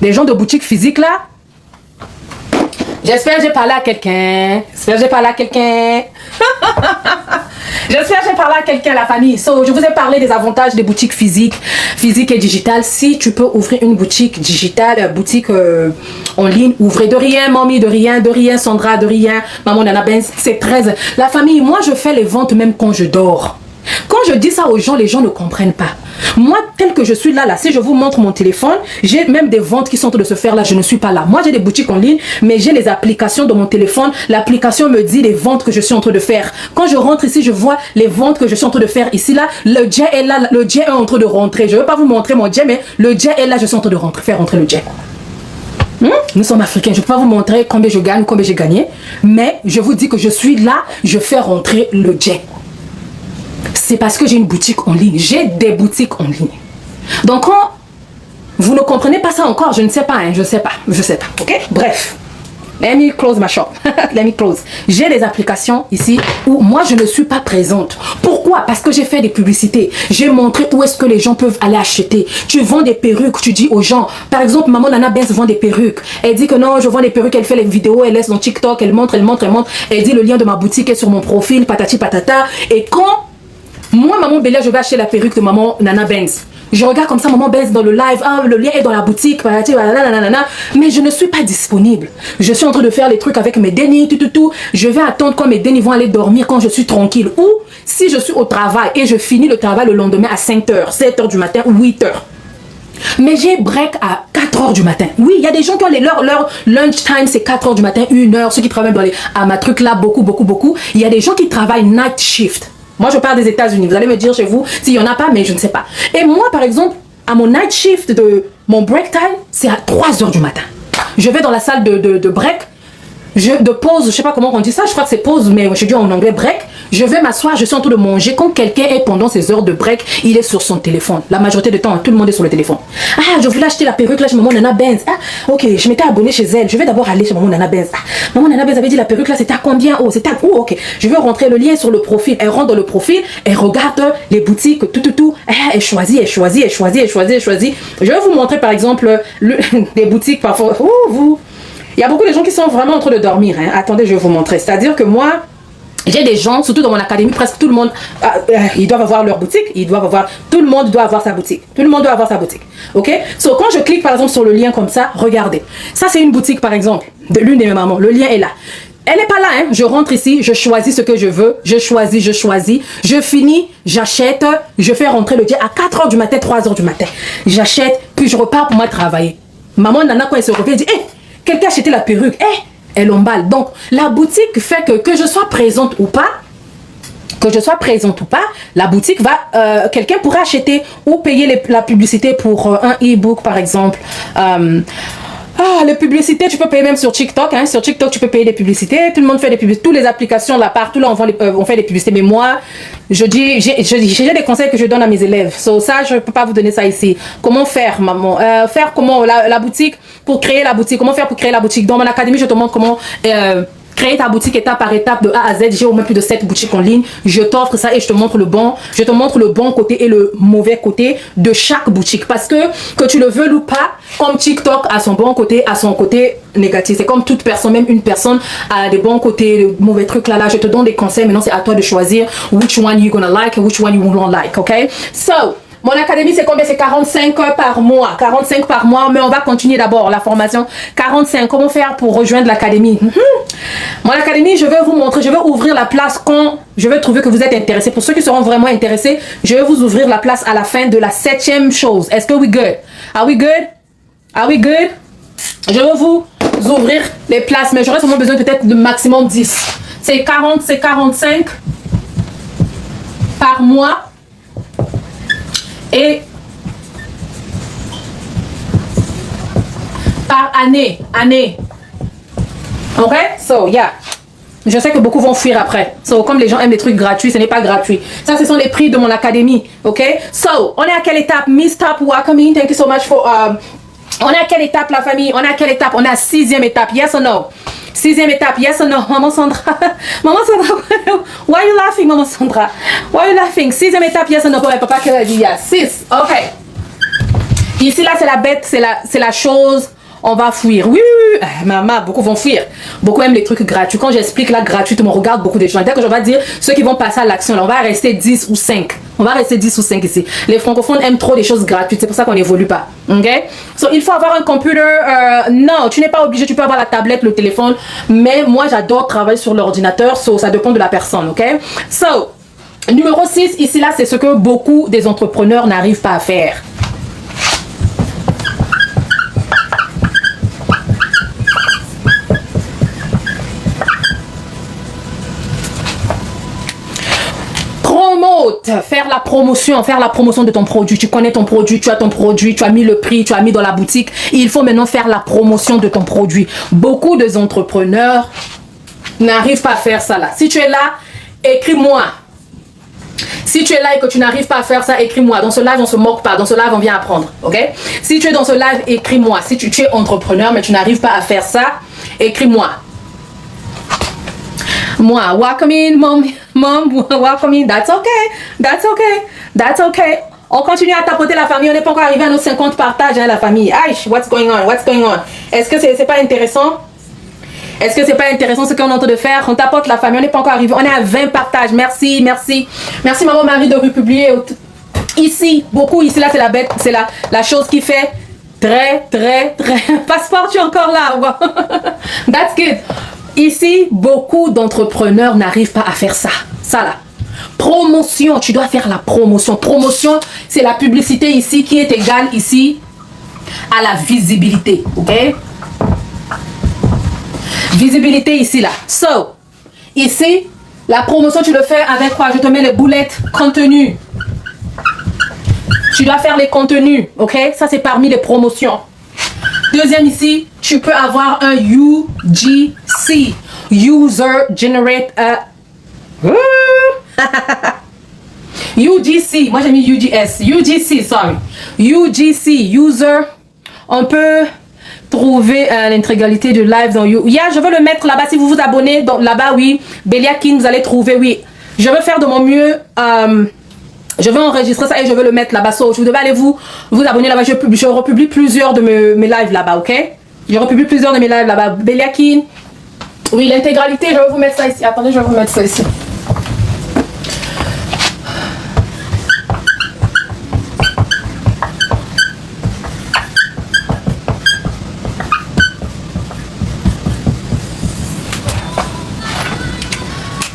les gens de boutique physique là, j'espère que j'ai parlé à quelqu'un. J'espère que j'ai parlé à quelqu'un, la famille. Je vous ai parlé des avantages des boutiques physiques et digitales. Si tu peux ouvrir une boutique digitale, boutique en ligne, ouvrez de rien, mamie, de rien, Sandra, de rien, maman Nana Benz, c'est 13. La famille, moi je fais les ventes même quand je dors. Quand je dis ça aux gens, les gens ne comprennent pas. Moi, tel que je suis là, si je vous montre mon téléphone, j'ai même des ventes qui sont en train de se faire là, je ne suis pas là. Moi, j'ai des boutiques en ligne, mais j'ai les applications de mon téléphone. L'application me dit les ventes que je suis en train de faire. Quand je rentre ici, je vois les ventes que je suis en train de faire ici, là. Le jet est là, le jet est en train de rentrer. Je ne veux pas vous montrer mon jet, mais le jet est là, je suis en train de faire rentrer le jet. Nous sommes africains, je ne peux pas vous montrer combien je gagne, combien j'ai gagné, mais je vous dis que je suis là, je fais rentrer le jet. C'est parce que j'ai une boutique en ligne. J'ai des boutiques en ligne. Donc, quand vous ne comprenez pas ça encore, je ne sais pas, je sais pas, ok? Bref, let me close my shop. Let me close. J'ai des applications ici où moi, je ne suis pas présente. Pourquoi? Parce que j'ai fait des publicités. J'ai montré où est-ce que les gens peuvent aller acheter. Tu vends des perruques, tu dis aux gens. Par exemple, maman Nana Benz vend des perruques. Elle dit que non, je vends des perruques, elle fait les vidéos, elle laisse dans TikTok, elle montre. Elle dit le lien de ma boutique est sur mon profil, patati patata. Et quand moi, maman Bélia, je vais acheter la perruque de maman Nana Benz. Je regarde comme ça maman Benz dans le live. Ah, le lien est dans la boutique. Mais je ne suis pas disponible. Je suis en train de faire les trucs avec mes dénis, tout. Je vais attendre quand mes dénis vont aller dormir quand je suis tranquille. Ou si je suis au travail et je finis le travail le lendemain à 5h, 7h du matin ou 8h. Mais j'ai break à 4h du matin. Oui, il y a des gens qui ont leur lunch time, c'est 4h du matin, 1h. Ceux qui travaillent dans ma truc là, beaucoup. Il y a des gens qui travaillent night shift. Moi, je parle des États-Unis. Vous allez me dire chez vous s'il n'y en a pas, mais je ne sais pas. Et moi, par exemple, à mon night shift de mon break time, c'est à 3h du matin. Je vais dans la salle de break, de pause, je ne sais pas comment on dit ça, je crois que c'est pause, mais je dis en anglais break. Je vais m'asseoir, je suis en train de manger. Quand quelqu'un est pendant ses heures de break, il est sur son téléphone. La majorité du temps, tout le monde est sur le téléphone. Ah, je voulais acheter la perruque là chez maman Nana Benz. Ah, ok, je m'étais abonnée chez elle. Je vais d'abord aller chez maman Nana Benz. Ah, maman Nana Benz avait dit la perruque là, c'était à combien? Oh, c'était à... Oh, ok. Je vais rentrer le lien sur le profil. Elle rentre dans le profil, elle regarde les boutiques, tout. Ah, elle choisit. Je vais vous montrer par exemple des boutiques parfois. Il y a beaucoup de gens qui sont vraiment en train de dormir. Hein. Attendez, je vais vous montrer. C'est-à-dire que moi, j'ai des gens, surtout dans mon académie, presque tout le monde, ils doivent avoir leur boutique, tout le monde doit avoir sa boutique. Ok? So, quand je clique par exemple sur le lien comme ça, regardez. Ça, c'est une boutique par exemple, de l'une de mes mamans. Le lien est là. Elle n'est pas là, hein. Je rentre ici, je choisis ce que je veux, je choisis, je finis, j'achète, je fais rentrer le lien à 4h du matin, 3h du matin. J'achète, puis je repars pour moi travailler. Maman Nana, quand elle se réveille, elle dit, hey, quelqu'un a acheté la perruque, hey, elle emballe. Donc, la boutique fait que je sois présente ou pas, la boutique va, quelqu'un pourra acheter ou payer la publicité pour un e-book, par exemple. Ah, les publicités, tu peux payer même sur TikTok. Hein. Sur TikTok, tu peux payer des publicités. Tout le monde fait des publicités. Toutes les applications là partout là on fait des publicités. Mais moi, j'ai des conseils que je donne à mes élèves. So, ça, je ne peux pas vous donner ça ici. Comment faire, maman? Faire comment la boutique pour créer la boutique. Comment faire pour créer la boutique? Dans mon académie, je te montre comment créer ta boutique étape par étape de A à Z. J'ai au moins plus de 7 boutiques en ligne. Je t'offre ça et je te montre le bon côté et le mauvais côté de chaque boutique. Parce que tu le veux ou pas, comme TikTok a son bon côté, a son côté négatif. C'est comme toute personne, même une personne a des bons côtés, de mauvais trucs là. Je te donne des conseils. Maintenant, c'est à toi de choisir which one you gonna like and which one you won't like. Okay? So, mon académie, c'est combien? C'est 45 par mois. 45 par mois, mais on va continuer d'abord la formation. 45, comment faire pour rejoindre l'académie? Mon académie, je vais vous montrer, je vais ouvrir la place quand je vais trouver que vous êtes intéressés. Pour ceux qui seront vraiment intéressés, je vais vous ouvrir la place à la fin de la 7e chose. Est-ce que we good? Are we good? Are we good? Je vais vous ouvrir les places, mais j'aurai seulement besoin peut-être de maximum 10. C'est 45 par mois. Et par année. Ok? So, yeah. Je sais que beaucoup vont fuir après. So, comme les gens aiment les trucs gratuits, ce n'est pas gratuit. Ça, ce sont les prix de mon académie. Ok? So, on est à quelle étape? Miss Top welcoming. Thank you so much for... on est à quelle étape, la famille? On est à quelle étape? On est à 6e étape. Yes or no? 6e étape, yes or no? Maman Sandra. Maman Sandra, why are you laughing, Maman Sandra? Why are you laughing? 6e étape, yes or no? Pour papa qui a dit yes. 6. Ok. Ici, là, c'est la bête, c'est la chose. On va fuir. Oui. Maman, beaucoup vont fuir. Beaucoup aiment les trucs gratuits. Quand j'explique là, gratuit, on regarde beaucoup de gens. Dès que je vais dire ceux qui vont passer à l'action, on va rester 10 ou 5. On va rester 10 ou 5 ici. Les francophones aiment trop les choses gratuites. C'est pour ça qu'on n'évolue pas. Ok? So, il faut avoir un computer. Non, tu n'es pas obligé. Tu peux avoir la tablette, le téléphone. Mais moi, j'adore travailler sur l'ordinateur. So, ça dépend de la personne. Ok? So, numéro 6, ici, là, c'est ce que beaucoup des entrepreneurs n'arrivent pas à faire. Faire la promotion de ton produit. Tu connais ton produit, tu as ton produit, tu as mis le prix, tu as mis dans la boutique. Il faut maintenant faire la promotion de ton produit. Beaucoup des entrepreneurs n'arrivent pas à faire ça là. Si tu es là, écris-moi. Si tu es là et que tu n'arrives pas à faire ça, écris-moi. Dans ce live, on se moque pas. Dans ce live, on vient apprendre. Ok? Si tu es dans ce live, écris-moi. Si tu es entrepreneur mais tu n'arrives pas à faire ça, écris-moi. Moi, welcome in, mom, welcome in, that's okay. On continue à tapoter la famille, on n'est pas encore arrivé à nos 50 partages, hein, la famille. Aïe, what's going on? Est-ce que c'est pas intéressant? Est-ce que c'est pas intéressant ce qu'on est en train de faire? On tapote la famille, on n'est pas encore arrivé, on est à 20 partages, merci, maman Marie de republier. Ici, beaucoup, ici, là, c'est la bête, c'est la chose qui fait très, passeport, tu es encore là, that's good. Ici, beaucoup d'entrepreneurs n'arrivent pas à faire ça. Ça là. Promotion, tu dois faire la promotion. Promotion, c'est la publicité ici qui est égale ici à la visibilité. Ok? Visibilité ici là. So, ici, la promotion, tu le fais avec quoi? Je te mets les boulettes contenu. Tu dois faire les contenus. Ok? Ça, c'est parmi les promotions. Deuxième ici, tu peux avoir un UGC, User Generate UGC, moi j'ai mis UGS, UGC, User, on peut trouver l'intégralité du live dans You. Yeah, je veux le mettre là-bas, si vous vous abonnez là-bas, oui, Beliakin, vous allez trouver, oui. Je vais faire de mon mieux, je vais enregistrer ça et je vais le mettre là-bas. So, vous devez aller vous abonner là-bas. Je republie plusieurs de mes lives là-bas, ok? Je republie plusieurs de mes lives là-bas. Beliakin. Oui, l'intégralité, je vais vous mettre ça ici. Attendez, je vais vous mettre ça ici.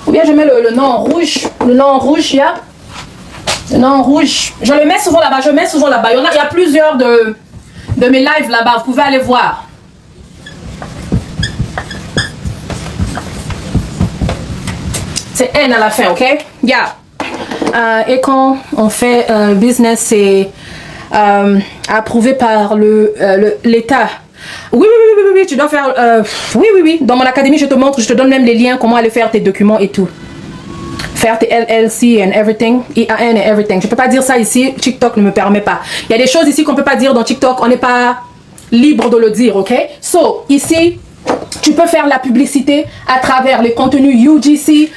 Ou bien je mets le nom en rouge. Le nom en rouge, yeah. Non, rouge. Je le mets souvent là-bas. Il y a plusieurs de mes lives là-bas. Vous pouvez aller voir. C'est N à la fin, ok? Yeah. Et quand on fait business, c'est approuvé par l'État. Oui, oui, oui, oui, oui, oui, tu dois faire... oui, oui, oui. Dans mon académie, je te montre, je te donne même les liens, comment aller faire tes documents et tout. Faire tes LLC and everything, IAN and everything. Je peux pas dire ça ici, TikTok ne me permet pas. Il y a des choses ici qu'on peut pas dire dans TikTok, on n'est pas libre de le dire, ok? So, ici, tu peux faire la publicité à travers les contenus UGC.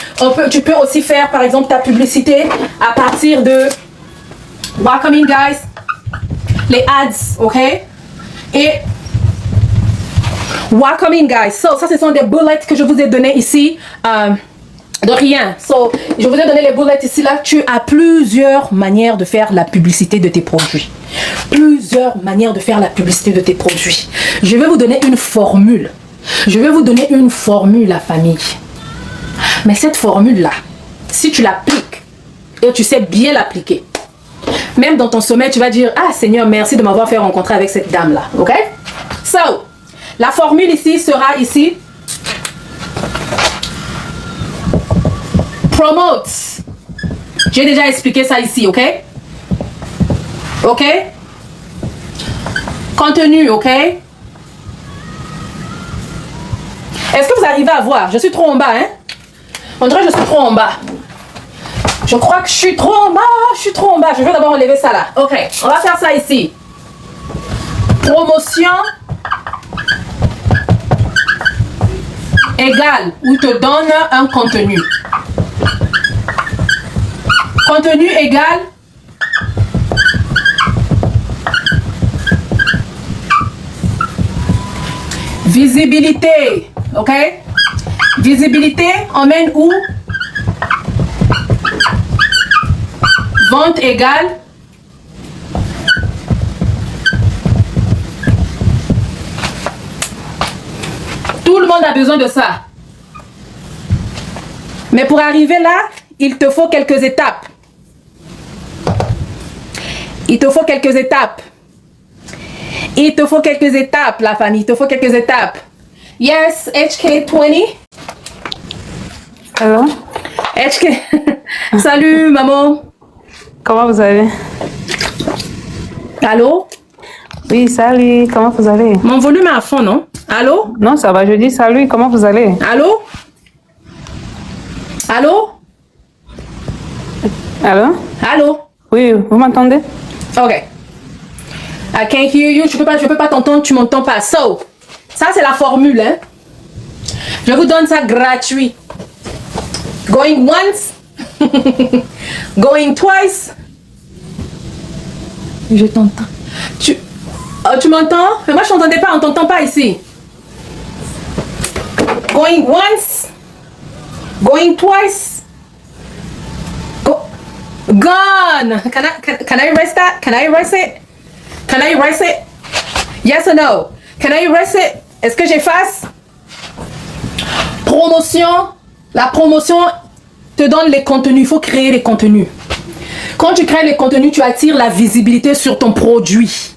Tu peux aussi faire, par exemple, ta publicité à partir de Welcome in, guys. Les ads, ok? Et Welcome in, guys. So, ça, ce sont des bullets que je vous ai donnés ici. De rien. So, je vous ai donné les bullets ici. Là, tu as plusieurs manières de faire la publicité de tes produits. Plusieurs manières de faire la publicité de tes produits. Je vais vous donner une formule. Je vais vous donner une formule, la famille. Mais cette formule-là, si tu l'appliques et tu sais bien l'appliquer, même dans ton sommeil, tu vas dire, ah Seigneur, merci de m'avoir fait rencontrer avec cette dame-là. Ok? So, la formule ici sera ici. Promote. J'ai déjà expliqué ça ici, ok? Ok? Contenu, ok? Est-ce que vous arrivez à voir? Je suis trop en bas, hein? On dirait que je suis trop en bas. Je crois que je suis trop en bas. Je suis trop en bas. Je vais d'abord enlever ça là. Ok, on va faire ça ici. Promotion égale ou te donne un contenu. Contenu égale visibilité. Ok? Visibilité emmène où? Vente égale tout le monde a besoin de ça. Mais pour arriver là, il te faut quelques étapes. Il te faut quelques étapes. Il te faut quelques étapes, la famille. Il te faut quelques étapes. Yes, HK20. Allô? HK. Salut, maman. Comment vous allez? Allô? Oui, salut. Comment vous allez? Mon volume est à fond, non? Allô? Non, ça va. Je dis salut. Comment vous allez? Allô? Allô? Allô? Allô? Oui, vous m'entendez? Ok. I can't hear you. Je peux pas t'entendre. Tu m'entends pas. So, ça c'est la formule, hein? Je vous donne ça gratuit. Going once. Going twice. Je t'entends. Tu m'entends? Mais moi je t'entendais pas. On t'entend pas ici. Going once. Going twice. Gone. Can I erase that? Can I erase it? Can I erase it? Yes or no? Can I erase it? Est-ce que j'efface? Promotion. La promotion te donne les contenus. Il faut créer les contenus. Quand tu crées les contenus, tu attires la visibilité sur ton produit.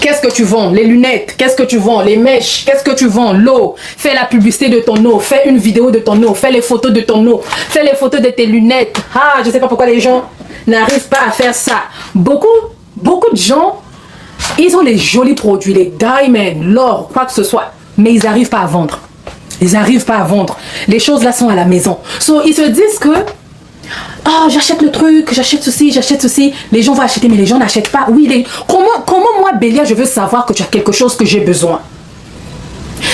Qu'est-ce que tu vends? Les lunettes. Qu'est-ce que tu vends? Les mèches. Qu'est-ce que tu vends? L'eau. Fais la publicité de ton eau. Fais une vidéo de ton eau. Fais les photos de ton eau. Fais les photos de tes lunettes. Ah, je sais pas pourquoi les gens n'arrivent pas à faire ça. Beaucoup de gens, ils ont les jolis produits, les diamonds, l'or, quoi que ce soit. Mais ils n'arrivent pas à vendre. Ils n'arrivent pas à vendre. Les choses là sont à la maison. So, ils se disent que oh, j'achète le truc, j'achète ceci, j'achète ceci. Les gens vont acheter, mais les gens n'achètent pas. Oui, comment moi, Bélia, je veux savoir que tu as quelque chose que j'ai besoin?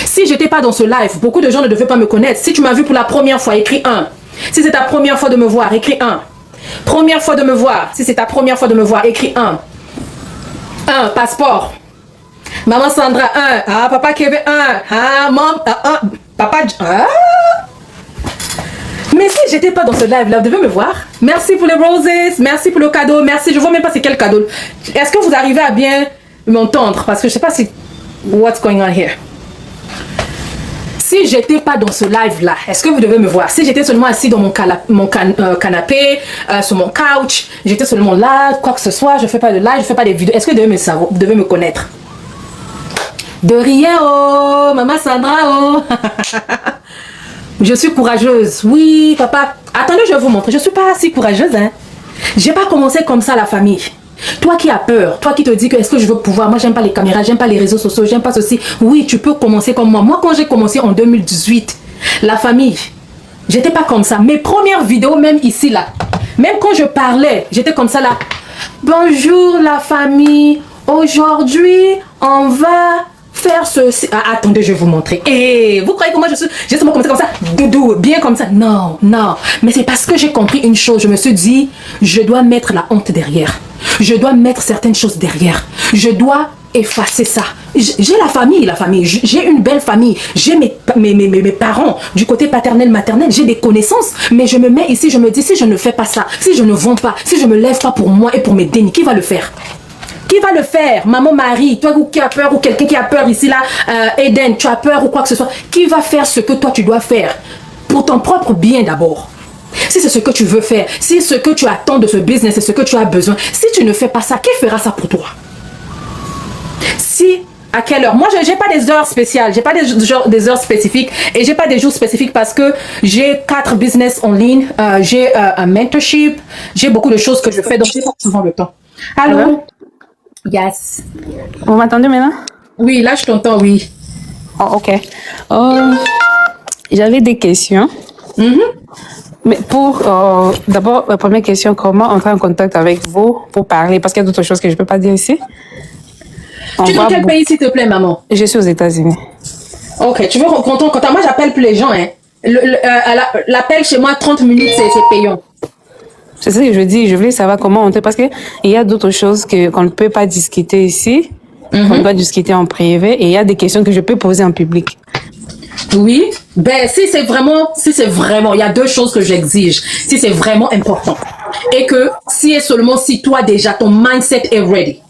Si j'étais pas dans ce live, beaucoup de gens ne devaient pas me connaître. Si tu m'as vu pour la première fois, écris 1. Si c'est ta première fois de me voir, écris 1. Première fois de me voir. Si c'est ta première fois de me voir, écris 1. 1, passeport. Maman Sandra, 1. Ah, papa Kevin, 1. Ah, maman, 1. Papa, ah. Mais si j'étais pas dans ce live là, vous devez me voir. Merci pour les roses, merci pour le cadeau, merci. Je vois même pas c'est quel cadeau. Est-ce que vous arrivez à bien m'entendre? Parce que je sais pas si what's going on here. Si j'étais pas dans ce live là, est-ce que vous devez me voir? Si j'étais seulement assis dans mon canapé, sur mon couch, j'étais seulement là, quoi que ce soit, je fais pas de live, je fais pas des vidéos. Est-ce que vous devez me savoir, vous devez me connaître? De rien, oh, maman Sandra, oh. Je suis courageuse. Oui, papa. Attendez, je vais vous montrer. Je suis pas si courageuse, hein. J'ai pas commencé comme ça, la famille. Toi qui as peur, toi qui te dis que est-ce que je veux pouvoir, moi j'aime pas les caméras, j'aime pas les réseaux sociaux, j'aime pas ceci. Oui, tu peux commencer comme moi. Moi, quand j'ai commencé en 2018, la famille, j'étais pas comme ça. Mes premières vidéos, même ici, là, même quand je parlais, j'étais comme ça, là. Bonjour la famille, aujourd'hui, on va faire ceci. Ah, attendez, je vais vous montrer. Et vous croyez que moi je suis justement comme ça, doudou, bien comme ça? Non, non. Mais c'est parce que j'ai compris une chose. Je me suis dit, je dois mettre la honte derrière. Je dois mettre certaines choses derrière. Je dois effacer ça. J'ai la famille. J'ai une belle famille. J'ai mes parents du côté paternel, maternel. J'ai des connaissances. Mais je me mets ici, je me dis, si je ne fais pas ça, si je ne vends pas, si je me lève pas pour moi et pour mes dénis, qui va le faire? Qui va le faire? Maman Marie, toi qui as peur, ou quelqu'un qui a peur ici, là, Eden, tu as peur ou quoi que ce soit. Qui va faire ce que toi tu dois faire? Pour ton propre bien d'abord. Si c'est ce que tu veux faire, si ce que tu attends de ce business, c'est ce que tu as besoin, si tu ne fais pas ça, qui fera ça pour toi? Si, à quelle heure? Moi, je n'ai pas des heures spéciales, j'ai pas des heures spécifiques et j'ai pas des jours spécifiques parce que j'ai 4 business en ligne, j'ai un mentorship, j'ai beaucoup de choses que je fais, donc j'ai pas souvent le temps. Allô? Yes. Vous m'entendez maintenant? Oui, là je t'entends, oui. Oh, ok. J'avais des questions. Mais pour d'abord, la première question, comment entrer en contact avec vous pour parler? Parce qu'il y a d'autres choses que je ne peux pas dire ici. Tu es dans quel pays, s'il te plaît, maman? Je suis aux États-Unis. Ok, tu veux rencontrer quand moi j'appelle plus les gens, hein. L'appel chez moi, 30 minutes, c'est payant. C'est ça que je dis. Je voulais savoir comment entrer parce qu'il y a d'autres choses qu'on ne peut pas discuter ici. On doit discuter en privé et il y a des questions que je peux poser en public. Oui, ben si c'est vraiment, il y a 2 choses que j'exige. Si c'est vraiment important et que si et seulement si toi déjà ton mindset est ready.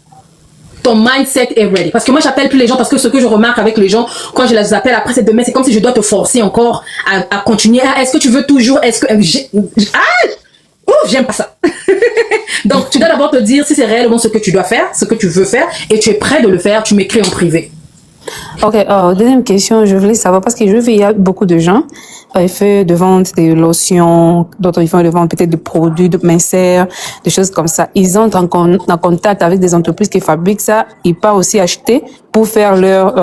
Ton mindset est ready. Parce que moi j'appelle plus les gens parce que ce que je remarque avec les gens quand je les appelle après c'est demain, c'est comme si je dois te forcer encore à continuer. Ah, est-ce que tu veux toujours, j'aime pas ça. Donc tu dois d'abord te dire si c'est réellement ce que tu dois faire, ce que tu veux faire et tu es prêt de le faire, tu m'écris en privé. Ok, deuxième question, je voulais savoir, parce que je vois il y a beaucoup de gens, ils font de vente des lotions, d'autres ils font de vente peut-être de produits, de minceur, des choses comme ça. Ils entrent en contact avec des entreprises qui fabriquent ça, ils peuvent aussi acheter pour faire leur,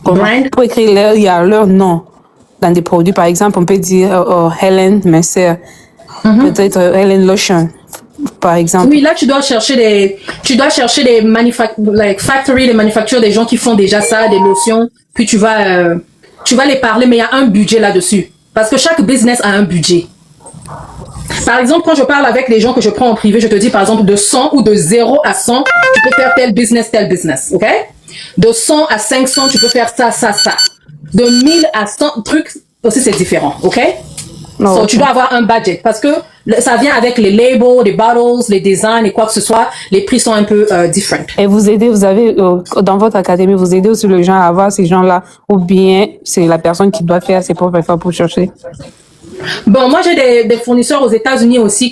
Brand. pour écrire leur nom dans des produits. Par exemple, on peut dire Helen Minceur, peut-être Helen Lotion. Par exemple. Oui, là tu dois chercher des factories, des manufactures, des gens qui font déjà ça, des lotions. Puis tu vas les parler, mais il y a un budget là-dessus. Parce que chaque business a un budget. Par exemple, quand je parle avec les gens que je prends en privé, je te dis par exemple de 100 ou de 0 à 100, tu peux faire tel business, ok? De 100 à 500, tu peux faire ça. De 1000 à 100 trucs, aussi c'est différent, ok? Oh, So, tu dois avoir un budget parce que ça vient avec les labels, les bottles, les designs et quoi que ce soit. Les prix sont un peu différents. Et vous avez dans votre académie, vous aidez aussi les gens à avoir ces gens-là ou bien c'est la personne qui doit faire ses propres efforts pour chercher? Bon, moi j'ai des fournisseurs aux États-Unis aussi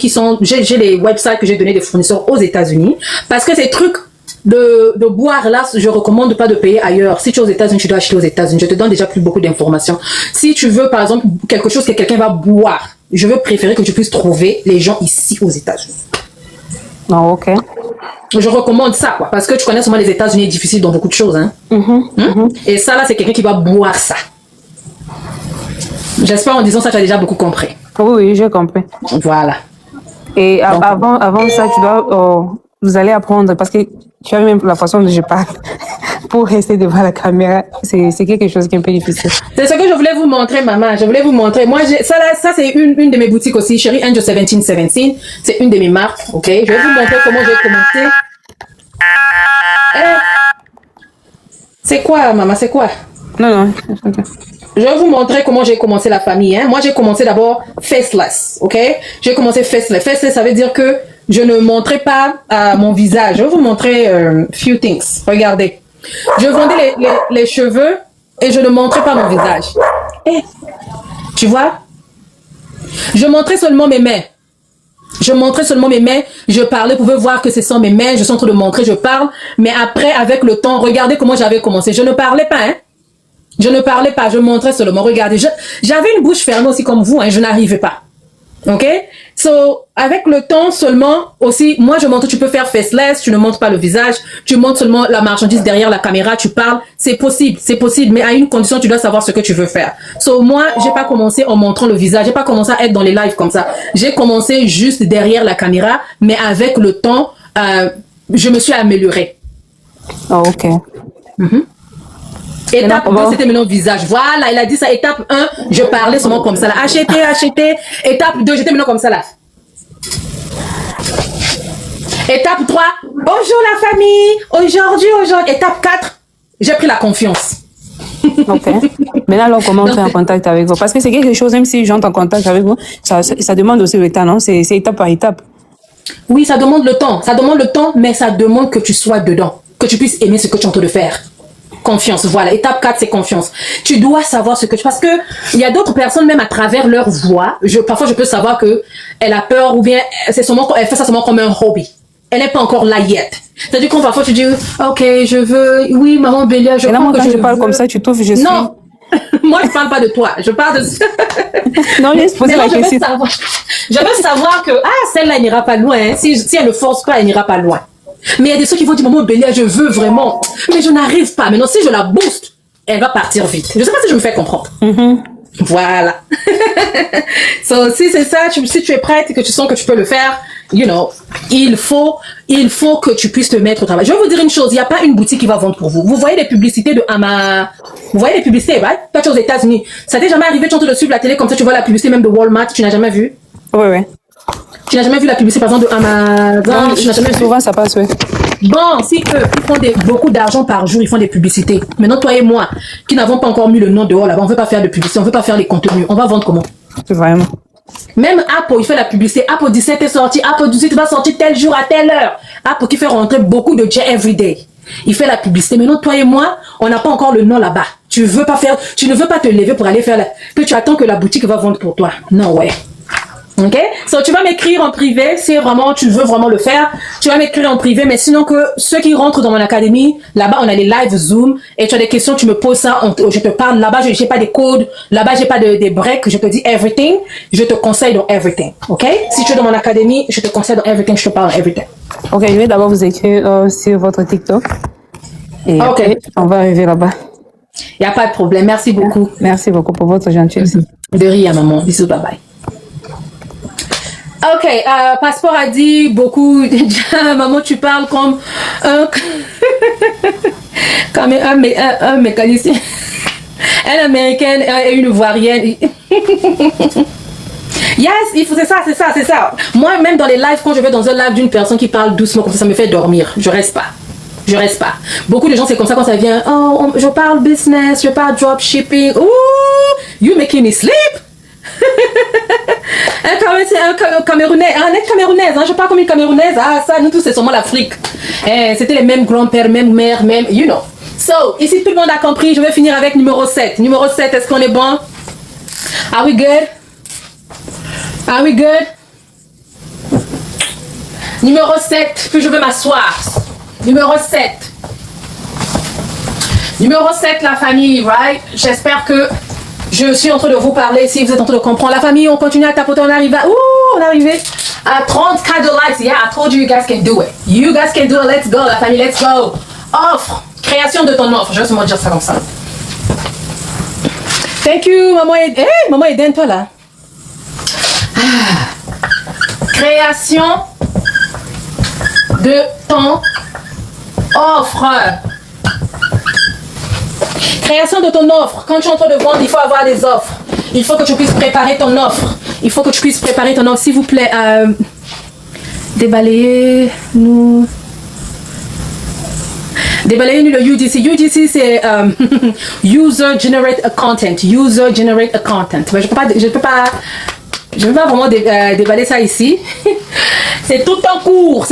j'ai des websites que j'ai donné des fournisseurs aux États-Unis parce que ces trucs de boire là, je recommande pas de payer ailleurs. Si tu es aux États-Unis, tu dois acheter aux États-Unis. Je te donne déjà plus beaucoup d'informations. Si tu veux par exemple quelque chose que quelqu'un va boire, je veux préférer que tu puisses trouver les gens ici aux États-Unis. Oh, ok. Je recommande ça, quoi, parce que tu connais seulement les États-Unis est difficile dans beaucoup de choses, hein. Et ça là, c'est quelqu'un qui va boire ça. J'espère en disant ça, tu as déjà beaucoup compris. Oui, j'ai compris. Voilà. Et avant ça, vous allez apprendre parce que tu as même la façon dont je parle pour rester devant la caméra. C'est quelque chose qui est un peu difficile. C'est ce que je voulais vous montrer, maman. Je voulais vous montrer. Moi, ça c'est une de mes boutiques aussi. Chérie Angel 1717. C'est une de mes marques. Ok. Je vais vous montrer comment j'ai commencé. C'est quoi, maman? C'est quoi? Non. Je vais vous montrer comment j'ai commencé la famille. Hein. Moi, j'ai commencé d'abord faceless. Ok. J'ai commencé faceless. Faceless, ça veut dire que je ne montrais pas mon visage. Je vais vous montrer few things. Regardez. Je vendais les cheveux et je ne montrais pas mon visage. Tu vois? Je montrais seulement mes mains. Je parlais, vous pouvez voir que ce sont mes mains. Je suis en train de montrer, je parle. Mais après, avec le temps, regardez comment j'avais commencé. Je ne parlais pas, hein. Je montrais seulement. Regardez, j'avais une bouche fermée aussi comme vous, hein. Je n'arrivais pas. OK? So, avec le temps seulement, aussi, moi, je montre, tu peux faire faceless, tu ne montres pas le visage, tu montres seulement la marchandise derrière la caméra, tu parles, c'est possible, mais à une condition, tu dois savoir ce que tu veux faire. So, moi, j'ai pas commencé en montrant le visage, j'ai pas commencé à être dans les lives comme ça. J'ai commencé juste derrière la caméra, mais avec le temps, je me suis améliorée. Oh, ok. Étape 2, c'était maintenant visage. Voilà, il a dit ça. Étape 1, je parlais seulement comme ça là. Acheter. Étape 2, j'étais maintenant comme ça là. Étape 3, bonjour la famille. Aujourd'hui. Étape 4, j'ai pris la confiance. Ok. Maintenant, alors, comment on fait en contact avec vous? Parce que c'est quelque chose, même si j'entre en contact avec vous, ça demande aussi le temps, non? C'est étape par étape. Oui, ça demande le temps. Ça demande le temps, mais ça demande que tu sois dedans. Que tu puisses aimer ce que tu es en train de faire. Confiance, voilà. Étape 4, c'est confiance. Tu dois savoir ce que tu... Parce que il y a d'autres personnes, même à travers leur voix, parfois je peux savoir que elle a peur ou bien elle fait ça seulement comme un hobby. Elle n'est pas encore là yet. C'est-à-dire quand parfois tu dis, ok, je veux, oui, maman Bélia, je crois que quand je parle comme ça, tu trouves, je suis... Non, moi je parle pas de toi, je parle de... Non, je poser la question. Je veux savoir que, celle-là, elle n'ira pas loin. Hein. Si elle ne force pas, elle n'ira pas loin. Mais il y a des ceux qui vont dire, maman Bélia, je veux vraiment, mais je n'arrive pas. Maintenant, si je la booste, elle va partir vite. Je ne sais pas si je me fais comprendre. Voilà. So, si c'est ça, si tu es prête et que tu sens que tu peux le faire, you know, il faut que tu puisses te mettre au travail. Je vais vous dire une chose, il n'y a pas une boutique qui va vendre pour vous. Vous voyez les publicités de Ama, vous voyez les publicités, right? Toi, tu es aux États-Unis. Ça t'est jamais arrivé, tu es en train de suivre la télé comme ça, tu vois la publicité même de Walmart, tu n'as jamais vu? Oui, oui. Tu n'as jamais vu la publicité, par exemple, de Amazon? Non, tu n'as jamais vu? souvent, ça passe, oui. Bon, si eux, ils font beaucoup d'argent par jour, ils font des publicités. Maintenant, toi et moi, qui n'avons pas encore mis le nom dehors là-bas, on ne veut pas faire de publicité, on ne veut pas faire les contenus. On va vendre comment? Vraiment. Même Apple, il fait la publicité. Apple 17 est sorti, Apple 18 va sortir tel jour à telle heure. Apple qui fait rentrer beaucoup de jet everyday. Il fait la publicité. Maintenant, toi et moi, on n'a pas encore le nom là-bas. Tu ne veux pas te lever pour aller faire que tu attends que la boutique va vendre pour toi. Non, ouais. Ok? So, tu vas m'écrire en privé si vraiment tu veux vraiment le faire. Tu vas m'écrire en privé, mais sinon que ceux qui rentrent dans mon académie, là-bas, on a les live Zoom et tu as des questions, tu me poses ça, je te parle. Là-bas, j'ai pas des codes. Là-bas, j'ai pas des breaks. Je te dis everything. Je te conseille dans everything. Ok? Si tu es dans mon académie, je te conseille dans everything. Je te parle dans everything. Ok, je vais d'abord vous écrire sur votre TikTok. Et après, on va arriver là-bas. Il n'y a pas de problème. Merci beaucoup. Merci beaucoup pour votre gentillesse. De rien, maman. Bisous, bye bye. Ok, Passeport a dit beaucoup. Maman, tu parles comme un mécanicien. Elle américaine et une ivoirienne. Yes, c'est ça. Moi, même dans les lives, quand je vais dans un live d'une personne qui parle doucement, comme ça me fait dormir. Je reste pas. Beaucoup de gens, c'est comme ça quand ça vient. Oh, je parle business, je parle dropshipping. Ouh, you making me sleep. un Camerounais, hein, je parle comme une Camerounaise. Ça, nous tous, c'est seulement l'Afrique. C'était les mêmes grands-pères, même mères, même, you know. So, ici, tout le monde a compris. Je vais finir avec numéro 7. Numéro 7, est-ce qu'on est bon? Are we good? Numéro 7, puis je vais m'asseoir. Numéro 7, la famille, right? J'espère que je suis en train de vous parler, si vous êtes en train de comprendre. La famille, on continue à tapoter, on est arrivé à 30K de likes. Yeah, I told you guys can do it. You guys can do it, let's go, la famille, let's go. Offre, création de ton offre, je vais seulement dire ça comme ça. Thank you, maman Eden, toi là. Création de ton offre. Création de ton offre. Quand tu es en train de vendre, il faut avoir des offres. Il faut que tu puisses préparer ton offre. S'il vous plaît. Déballez-nous le UGC. UGC, c'est User Generate a Content. Mais je peux pas vraiment déballer ça ici. C'est tout un cours,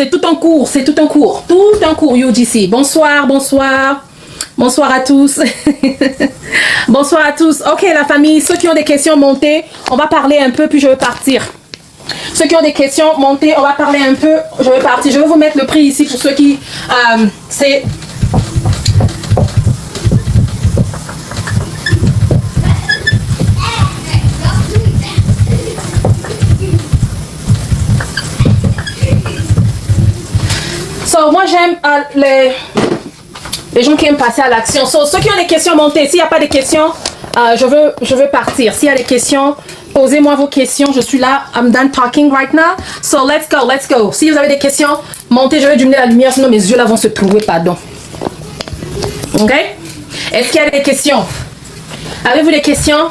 UGC. Bonsoir à tous. Bonsoir à tous. Ok, la famille, ceux qui ont des questions, montez. On va parler un peu, puis je vais partir. Ceux qui ont des questions, montez. On va parler un peu. Je vais partir. Je vais vous mettre le prix ici pour ceux qui... c'est... les gens qui aiment passer à l'action. So, ceux qui ont des questions, montez. S'il n'y a pas de questions, je veux partir. S'il y a des questions, posez-moi vos questions. Je suis là. I'm done talking right now. So let's go, let's go. Si vous avez des questions, montez. Je vais diminuer la lumière, sinon mes yeux là vont se trouver, pardon. Ok? Est-ce qu'il y a des questions? Avez-vous des questions?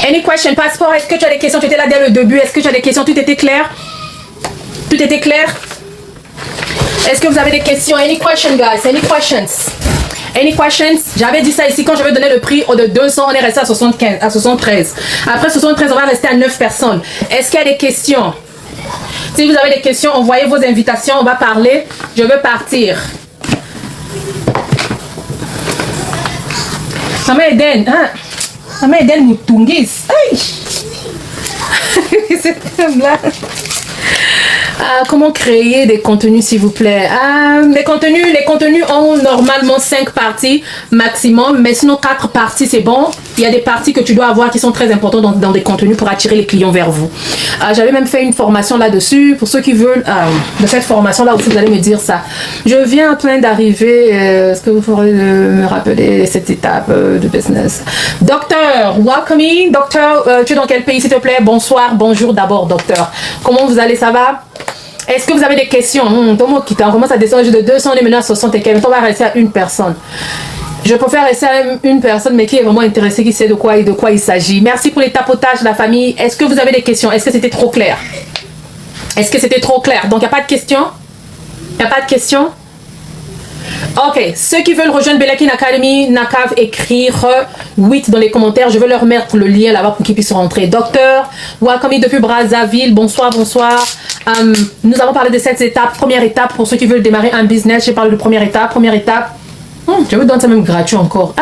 Any question? Passeport, est-ce que tu as des questions? Tu étais là dès le début. Est-ce que tu as des questions? Tout était clair? Tout était clair? Est-ce que vous avez des questions? Any questions, guys? Any questions? Any questions? J'avais dit ça ici quand je vais donner le prix de 200, on est resté à 75, à 73. Après 73, on va rester à 9 personnes. Est-ce qu'il y a des questions? Si vous avez des questions, envoyez vos invitations, on va parler. Je veux partir. Maman Eden, hein? Maman Eden Moutungis. Aïe! C'est comme là. Comment créer des contenus, s'il vous plaît? Les contenus ont normalement 5 parties maximum, mais sinon 4 parties c'est bon. Il y a des parties que tu dois avoir qui sont très importantes dans des contenus pour attirer les clients vers vous. J'avais même fait une formation là-dessus. Pour ceux qui veulent de cette formation-là aussi, vous allez me dire ça. Je viens à plein d'arriver. Est-ce que vous pourrez me rappeler cette étape de business? Docteur, welcome in. Docteur, tu es dans quel pays, s'il te plaît? Bonsoir, bonjour d'abord, docteur. Comment vous allez? Ça va? Est-ce que vous avez des questions? On commence à descendre de 200, on est maintenant à 60 et quelques. On va rester à une personne. Je préfère rester à une personne, mais qui est vraiment intéressée, qui sait de quoi il s'agit. Merci pour les tapotages, la famille. Est-ce que vous avez des questions? Est-ce que c'était trop clair? Est-ce que c'était trop clair? Donc, il n'y a pas de questions? Il n'y a pas de questions? Ok, ceux qui veulent rejoindre Beliakin Academy, n'a qu'à écrire 8 dans les commentaires. Je vais leur mettre le lien là-bas pour qu'ils puissent rentrer. Docteur, welcome depuis Brazzaville. Bonsoir, bonsoir. Nous allons parler de cette étape. Première étape pour ceux qui veulent démarrer un business. J'ai parlé de première étape. Première étape. Je vous donne ça même gratuit encore.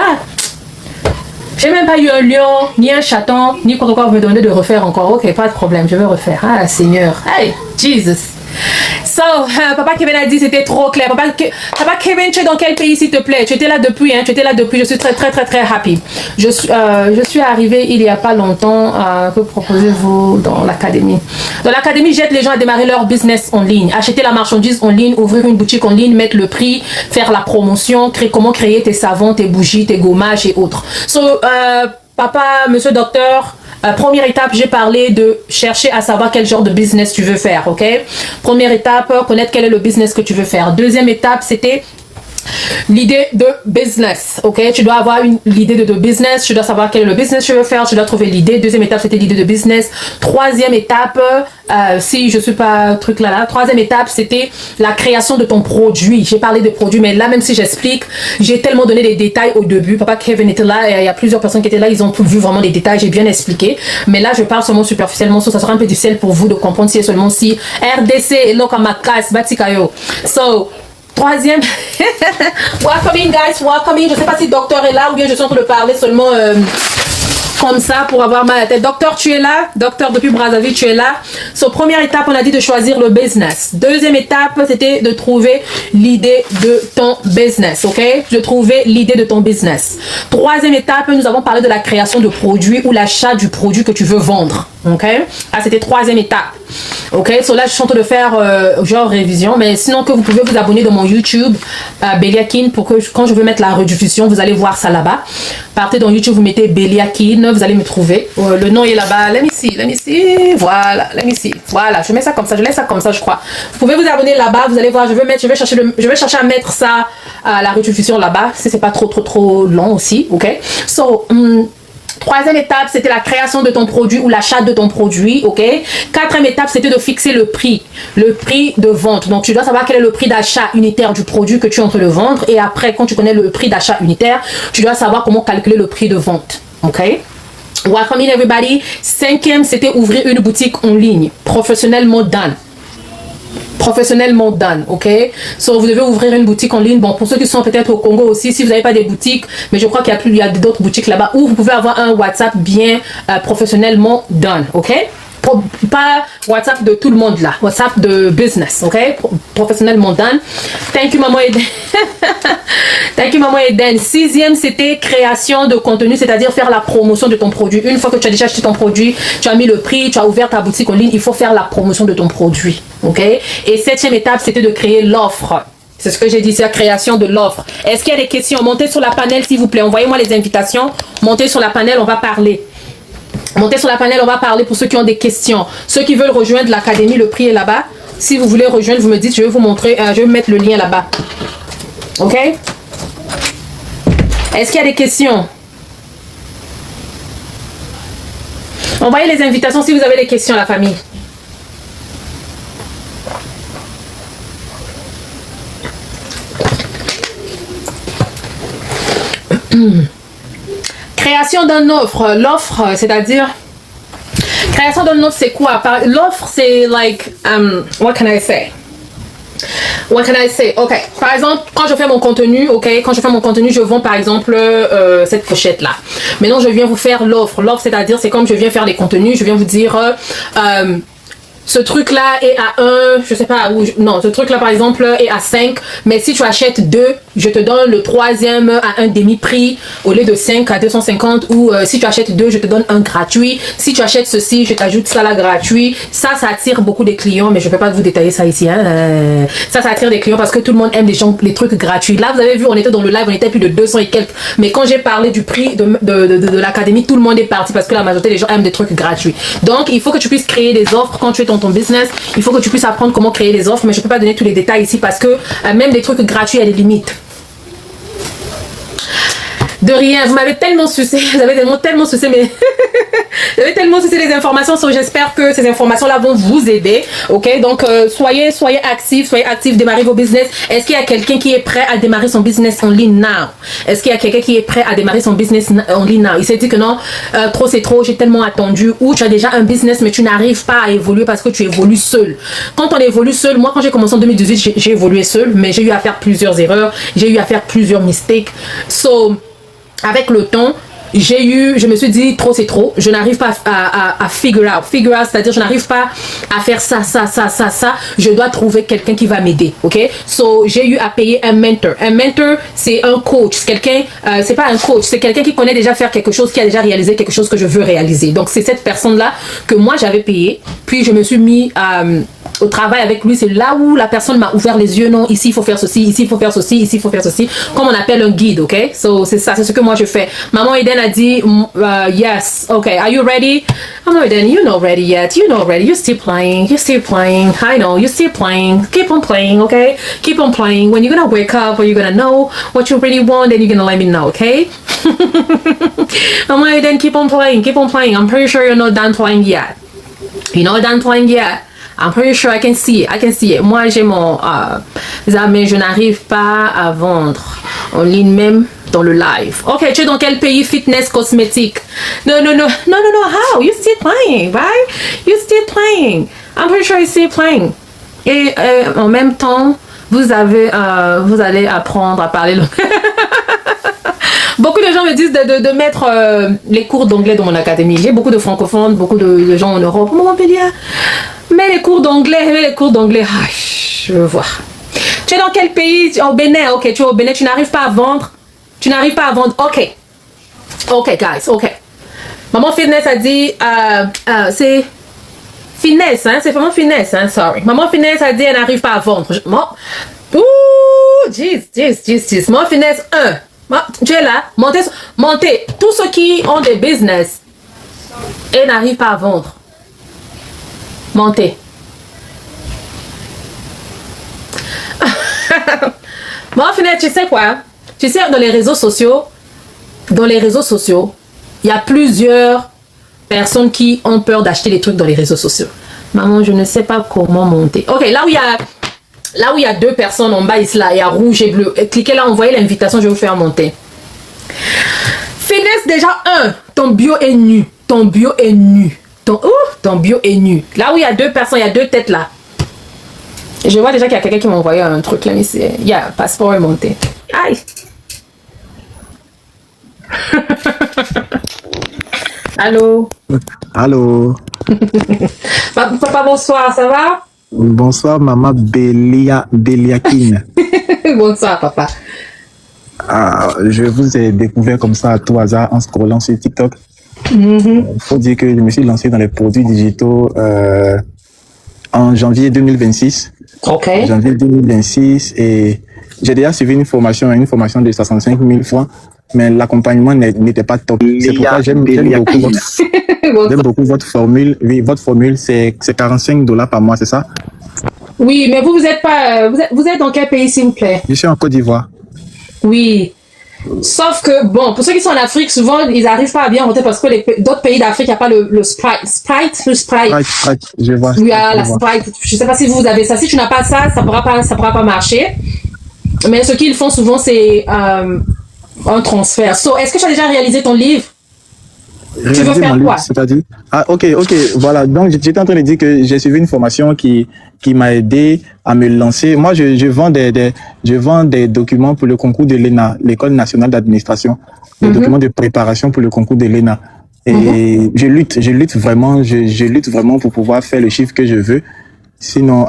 J'ai même pas eu un lion, ni un chaton, ni quoi que vous me demandez de refaire encore. Ok, pas de problème, je vais refaire. Seigneur. Hey, Jesus. So, Papa Kevin a dit c'était trop clair. Papa Kevin, tu es dans quel pays, s'il te plaît? Tu étais là depuis, hein? Tu étais là depuis. Je suis très, très, très, très happy. Je suis arrivée il y a pas longtemps. Que proposez-vous dans l'académie? Dans l'académie, j'aide les gens à démarrer leur business en ligne, acheter la marchandise en ligne, ouvrir une boutique en ligne, mettre le prix, faire la promotion, comment créer tes savons, tes bougies, tes gommages et autres. So, papa, monsieur docteur, première étape, j'ai parlé de chercher à savoir quel genre de business tu veux faire, ok? Première étape, connaître quel est le business que tu veux faire. Deuxième étape, c'était l'idée de business, ok? Tu dois avoir l'idée de business, tu dois savoir quel est le business que tu veux faire, tu dois trouver l'idée. Deuxième étape, c'était l'idée de business. Troisième étape, si je suis pas truc là, troisième étape, c'était la création de ton produit. J'ai parlé de produit, mais là, même si j'explique, j'ai tellement donné des détails au début. Papa Kevin était là, et il y a plusieurs personnes qui étaient là, ils ont vu vraiment des détails, j'ai bien expliqué. Mais là, je parle seulement superficiellement, ça sera un peu difficile pour vous de comprendre si seulement si RDC et Lokamakas, Batikayo. So, troisième, welcome in guys, welcome in. Je sais pas si docteur est là ou bien je suis en train de parler seulement comme ça pour avoir mal à la tête. Docteur, tu es là? Docteur depuis Brazzaville, tu es là? So, première étape, on a dit de choisir le business. Deuxième étape, c'était de trouver l'idée de ton business, ok? De trouver l'idée de ton business. Troisième étape, nous avons parlé de la création de produits ou l'achat du produit que tu veux vendre, ok? C'était troisième étape. Ok, so là je suis en train de faire genre révision, mais sinon que vous pouvez vous abonner dans mon YouTube Beliakin pour que quand je veux mettre la rediffusion, vous allez voir ça là-bas. Partez dans YouTube, vous mettez Beliakin, vous allez me trouver. Le nom est là-bas. Let me see. Voilà, let me see. Voilà, je mets ça comme ça, je laisse ça comme ça, je crois. Vous pouvez vous abonner là-bas, vous allez voir, je vais chercher à mettre ça la rediffusion là-bas, si c'est pas trop long aussi, ok. So troisième étape, c'était la création de ton produit ou l'achat de ton produit, ok. Quatrième étape, c'était de fixer le prix de vente. Donc, tu dois savoir quel est le prix d'achat unitaire du produit que tu es en train de vendre. Et après, quand tu connais le prix d'achat unitaire, tu dois savoir comment calculer le prix de vente, ok. Welcome in everybody. Cinquième, c'était ouvrir une boutique en ligne, professionnellement done. Professionnellement done, ok. So, vous devez ouvrir une boutique en ligne. Bon, pour ceux qui sont peut-être au Congo aussi, si vous n'avez pas des boutiques, mais je crois qu'il y a d'autres boutiques là-bas où vous pouvez avoir un WhatsApp bien professionnellement done, ok. Pas WhatsApp de tout le monde là, WhatsApp de business, ok, professionnellement done. Thank you Maman Eden. Thank you Maman Eden. Sixième, c'était création de contenu, c'est-à-dire faire la promotion de ton produit. Une fois que tu as déjà acheté ton produit, tu as mis le prix, tu as ouvert ta boutique en ligne, il faut faire la promotion de ton produit, ok. Et septième étape, c'était de créer l'offre. C'est ce que j'ai dit, c'est la création de l'offre. Est-ce qu'il y a des questions? Montez sur la panel, s'il vous plaît. Envoyez-moi les invitations. Montez sur la panel, on va parler. Montez sur la panel, on va parler pour ceux qui ont des questions. Ceux qui veulent rejoindre l'académie, le prix est là-bas. Si vous voulez rejoindre, vous me dites, je vais vous montrer, je vais mettre le lien là-bas. OK? Est-ce qu'il y a des questions? Envoyez les invitations si vous avez des questions, la famille. Création d'une offre. L'offre, c'est-à-dire... Création d'une offre, c'est quoi? L'offre, c'est like... what can I say? What can I say? Ok. Par exemple, quand je fais mon contenu, je vends par exemple cette pochette-là. Maintenant, je viens vous faire l'offre. L'offre, c'est-à-dire, c'est comme je viens faire des contenus, je viens vous dire... ce truc-là est à 1, je sais pas où, non, ce truc-là par exemple est à 5, mais si tu achètes 2, je te donne le troisième à un demi-prix au lieu de 5 à 250, ou si tu achètes 2, je te donne un gratuit. Si tu achètes ceci, je t'ajoute ça là gratuit. Ça attire beaucoup de clients, mais je peux pas vous détailler ça ici. Hein. Ça attire des clients parce que tout le monde aime les trucs gratuits. Là, vous avez vu, on était dans le live, on était plus de 200 et quelques, mais quand j'ai parlé du prix de l'académie, tout le monde est parti parce que la majorité des gens aiment des trucs gratuits. Donc, il faut que tu puisses créer des offres quand tu es dans ton business. Il faut que tu puisses apprendre comment créer des offres, mais je peux pas donner tous les détails ici parce que même des trucs gratuits, il y a des limites. De rien, vous m'avez tellement sucé, vous avez tellement sucé, mais vous avez tellement sucé les informations, so j'espère que ces informations-là vont vous aider, ok? Donc, soyez actifs, démarrez vos business. Est-ce qu'il y a quelqu'un qui est prêt à démarrer son business en ligne now? Est-ce qu'il y a quelqu'un qui est prêt à démarrer son business en ligne now? Il s'est dit que non, trop c'est trop, j'ai tellement attendu, ou tu as déjà un business, mais tu n'arrives pas à évoluer parce que tu évolues seul. Quand on évolue seul, moi quand j'ai commencé en 2018, j'ai évolué seul, mais j'ai eu à faire plusieurs erreurs, j'ai eu à faire plusieurs mistakes. So, avec le temps, je me suis dit trop c'est trop, je n'arrive pas à figure out, c'est-à-dire je n'arrive pas à faire ça, je dois trouver quelqu'un qui va m'aider, ok? So, j'ai eu à payer un mentor. Un mentor, c'est un coach, c'est quelqu'un, c'est pas un coach, c'est quelqu'un qui connaît déjà faire quelque chose, qui a déjà réalisé quelque chose que je veux réaliser. Donc, c'est cette personne-là que moi j'avais payé, puis je me suis mis au travail avec lui. C'est là où la personne m'a ouvert les yeux. Non, ici il faut faire ceci, ici il faut faire ceci, ici il faut faire ceci, comme on appelle un guide, ok? So, c'est ça, c'est ce que moi je fais. Maman Eden a dit yes, okay, are you ready? Maman Eden, you're not ready yet, you're not ready, you're still playing, I know, you're still playing, keep on playing, okay? Keep on playing. When you're gonna wake up, or you're gonna know what you really want, then you're gonna let me know, okay? Maman Eden, keep on playing, I'm pretty sure you're not done playing yet. You're not done playing yet. I'm pretty sure I can see it. Moi, j'ai mon... mais je n'arrive pas à vendre en ligne, même dans le live. Ok, tu es dans quel pays? Fitness, cosmétique? No. How? You're still playing, right? You're still playing. I'm pretty sure you're still playing. Et en même temps, vous allez apprendre à parler le... Beaucoup de gens me disent de mettre les cours d'anglais dans mon académie. J'ai beaucoup de francophones, beaucoup de gens en Europe. Montpellier, mais les cours d'anglais, je veux voir. Tu es dans quel pays? Au Bénin, ok, tu es au Bénin, tu n'arrives pas à vendre. Ok, guys, ok. Maman Fitness a dit, c'est finesse, hein, c'est vraiment finesse, hein, sorry. Maman Finesse a dit, elle n'arrive pas à vendre. Ouh, jeez. Maman Finesse 1. Tu es là, montez. Tous ceux qui ont des business et n'arrivent pas à vendre, montez. Bon, au final, tu sais quoi? Tu sais, dans les réseaux sociaux, il y a plusieurs personnes qui ont peur d'acheter les trucs dans les réseaux sociaux. Maman, je ne sais pas comment monter. Ok, là où il y a 2 personnes en bas, ici, là, il y a rouge et bleu. Cliquez là, envoyez l'invitation, je vais vous faire monter. Finesse déjà 1. Ton bio est nu. Ton bio est nu. Là où il y a 2 personnes, il y a 2 têtes là. Je vois déjà qu'il y a quelqu'un qui m'a envoyé un truc là, mais c'est... passeport est monté. Aïe. Allô? Papa, bonsoir, ça va? Bonsoir, maman Béliakine. Bonsoir, papa. Je vous ai découvert comme ça à tout hasard en scrollant sur TikTok. Il faut dire que je me suis lancé dans les produits digitaux en janvier 2026. Ok. Janvier 2026 et j'ai déjà suivi une formation de 65 000 francs, mais l'accompagnement n'était pas top. C'est pourquoi j'aime beaucoup votre formule. Oui, votre formule, c'est 45 $ par mois, c'est ça? Oui, mais vous êtes pas, vous êtes dans quel pays, s'il vous plaît? Je suis en Côte d'Ivoire. Oui. Sauf que, bon, pour ceux qui sont en Afrique, souvent, ils n'arrivent pas à bien rentrer parce que d'autres pays d'Afrique, il n'y a pas le Sprite. Sprite, Je vois. Oui, la Sprite. Je ne sais pas si vous avez ça. Si tu n'as pas ça, ça pourra pas marcher. Mais ce qu'ils font souvent, c'est un transfert. So, est-ce que tu as déjà réalisé ton livre? Tu veux faire quoi? C'est-à-dire? Ah, ok, voilà. Donc, j'étais en train de dire que j'ai suivi une formation qui m'a aidé à me lancer. Moi, je vends des documents pour le concours de l'ENA, l'École nationale d'administration, des documents de préparation pour le concours de l'ENA. Et je lutte vraiment pour pouvoir faire le chiffre que je veux. Sinon,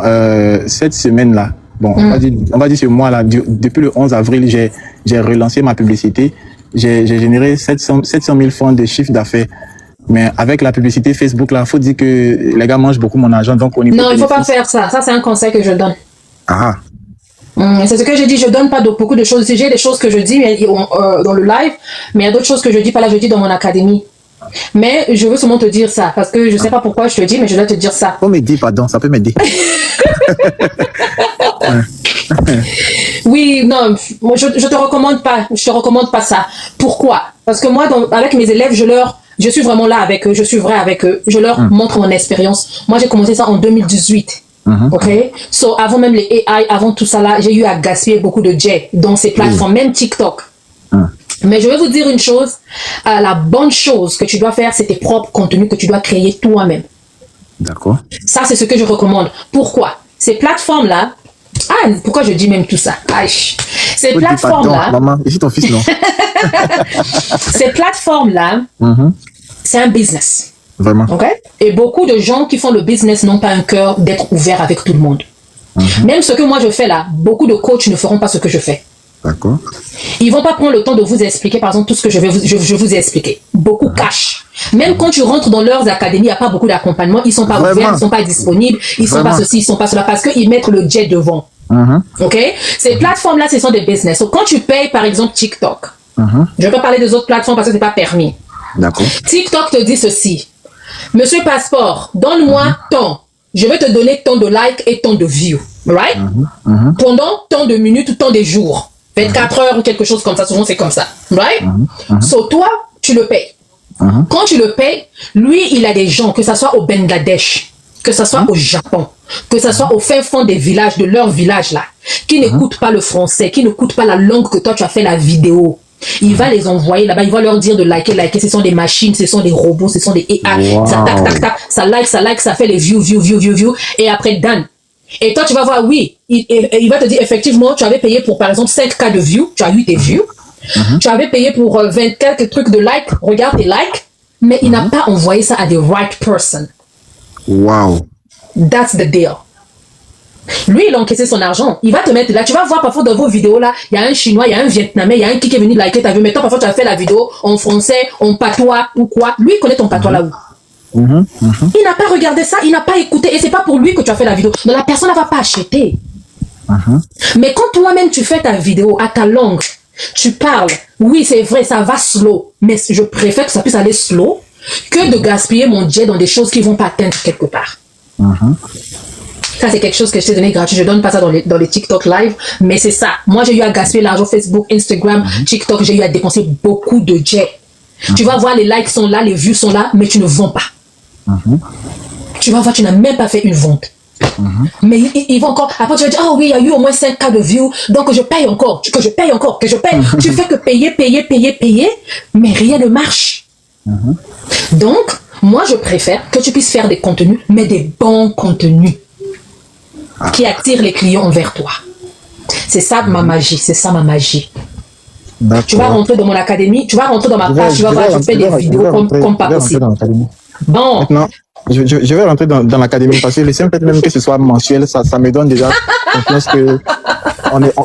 cette semaine-là, bon, on va dire ce mois-là, depuis le 11 avril, j'ai relancé ma publicité. J'ai généré 700 000 francs de chiffre d'affaires. Mais avec la publicité Facebook, là, faut dire que les gars mangent beaucoup mon argent. Donc non, il faut pas faire ça. Ça, c'est un conseil que je donne. Ah. C'est ce que j'ai dit. Je donne pas beaucoup de choses. J'ai des choses que je dis dans le live, mais il y a d'autres choses que je dis pas là. Je dis dans mon académie. Mais je veux seulement te dire ça parce que je sais pas pourquoi je te dis, mais je dois te dire ça. Faut m'aider, pardon. Ça peut m'aider. Oui, non, moi je te recommande pas ça. Pourquoi? Parce que moi, avec mes élèves, je suis vraiment là avec eux, je suis vrai avec eux, je leur montre mon expérience. Moi, j'ai commencé ça en 2018. Ok? So, avant même les AI, avant tout ça là, j'ai eu à gaspiller beaucoup de jet dans ces plateformes, même TikTok. Mais je vais vous dire une chose, la bonne chose que tu dois faire, c'est tes propres contenus que tu dois créer toi-même. D'accord. Ça, c'est ce que je recommande. Pourquoi? Ces plateformes-là, pourquoi je dis même tout ça? Ces plateformes-là... Maman, ici ton fils, non? Ces plateformes-là, c'est un business. Vraiment. Ok? Et beaucoup de gens qui font le business n'ont pas un cœur d'être ouvert avec tout le monde. Même ce que moi je fais là, beaucoup de coachs ne feront pas ce que je fais. D'accord. Ils vont pas prendre le temps de vous expliquer, par exemple, tout ce que je vous ai expliqué. Beaucoup cachent. Même quand tu rentres dans leurs académies, il n'y a pas beaucoup d'accompagnement. Ils sont pas ouverts, ils sont pas disponibles, ils sont pas ceci, ils sont pas cela, parce qu'ils mettent le jet devant. Ok? Ces plateformes-là, ce sont des business. Donc, quand tu payes, par exemple, TikTok, je vais pas parler des autres plateformes parce que c'est pas permis. D'accord. TikTok te dit ceci. Monsieur Passeport, donne-moi tant. Je vais te donner tant de likes et tant de views. Right? Pendant tant de minutes ou tant de jours. 24 heures ou quelque chose comme ça. Souvent, c'est comme ça. Right? So, toi, tu le payes. Quand tu le payes, lui, il a des gens, que ça soit au Bangladesh, que ça soit au Japon, que ça soit au fin fond des villages, de leur village là, qui n'écoutent pas le français, qui n'écoutent pas la langue que toi, tu as fait la vidéo. Il va les envoyer là-bas, il va leur dire de liker. Ce sont des machines, ce sont des robots, ce sont des AI. Wow. Ça tac, ça like, ça fait les views. Et après, done. Et toi, tu vas voir, oui, il va te dire, effectivement, tu avais payé pour, par exemple, 5K de views, tu as eu tes views. Tu avais payé pour 20 quelques trucs de likes, regarde tes likes, mais il n'a pas envoyé ça à the right person. Wow. That's the deal. Lui, il a encaissé son argent. Il va te mettre là. Tu vas voir parfois dans vos vidéos là, il y a un Chinois, il y a un Vietnamais, il y a un qui est venu liker ta vidéo. Mais toi, parfois, tu as fait la vidéo en français, en patois ou quoi. Lui, il connaît ton patois là où. Il n'a pas regardé ça, il n'a pas écouté. Et c'est pas pour lui que tu as fait la vidéo. Donc, la personne ne va pas acheter. Mais quand toi-même, tu fais ta vidéo à ta langue, tu parles. Oui, c'est vrai, ça va slow. Mais je préfère que ça puisse aller slow que de gaspiller mon jet dans des choses qui vont pas atteindre quelque part. Ça, c'est quelque chose que je t'ai donné gratuit. Je donne pas ça dans les TikTok live, mais c'est ça. Moi, j'ai eu à gaspiller l'argent Facebook, Instagram, TikTok. J'ai eu à dépenser beaucoup de jet. Tu vas voir, les likes sont là, les views sont là, mais tu ne vends pas. Tu vas voir, tu n'as même pas fait une vente. Mais ils vont encore. Après, tu vas dire, oh oui, il y a eu au moins 5K de views, donc je paye encore, que je paye. Tu fais que payer, mais rien ne marche. Donc, moi, je préfère que tu puisses faire des contenus, mais des bons contenus qui attirent les clients envers toi. C'est ça ma magie, Tu vas rentrer dans mon académie, tu vas rentrer dans ma page, tu vas voir, je fais des vidéos comme pas possible. Bon. Maintenant, je vais rentrer dans l'académie parce que le simple fait même que ce soit mensuel, ça me donne déjà confiance que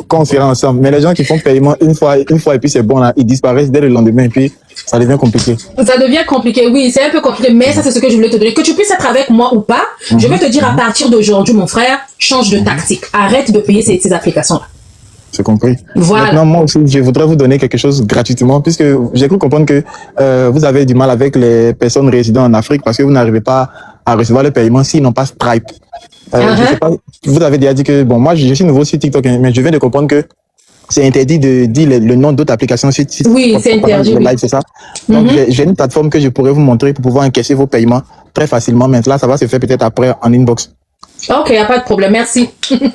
quand on sera ensemble. Mais les gens qui font paiement une fois et puis c'est bon là, ils disparaissent dès le lendemain et puis ça devient compliqué. Ça devient compliqué, oui, c'est un peu compliqué, mais ça c'est ce que je voulais te donner. Que tu puisses être avec moi ou pas, je vais te dire à partir d'aujourd'hui, mon frère, change de tactique. Arrête de payer ces applications-là. C'est compris. Voilà. Maintenant, moi aussi, je voudrais vous donner quelque chose gratuitement, puisque j'ai cru comprendre que vous avez du mal avec les personnes résidant en Afrique parce que vous n'arrivez pas à recevoir le paiement s'ils n'ont pas Stripe. Je sais pas, vous avez déjà dit que, bon, moi, je suis nouveau sur TikTok, mais je viens de comprendre que c'est interdit de dire le nom d'autres applications sur Oui, c'est interdit. Live, c'est ça. Donc, j'ai une plateforme que je pourrais vous montrer pour pouvoir encaisser vos paiements très facilement. Mais là, ça va se faire peut-être après en inbox. Ok, y a pas de problème, merci.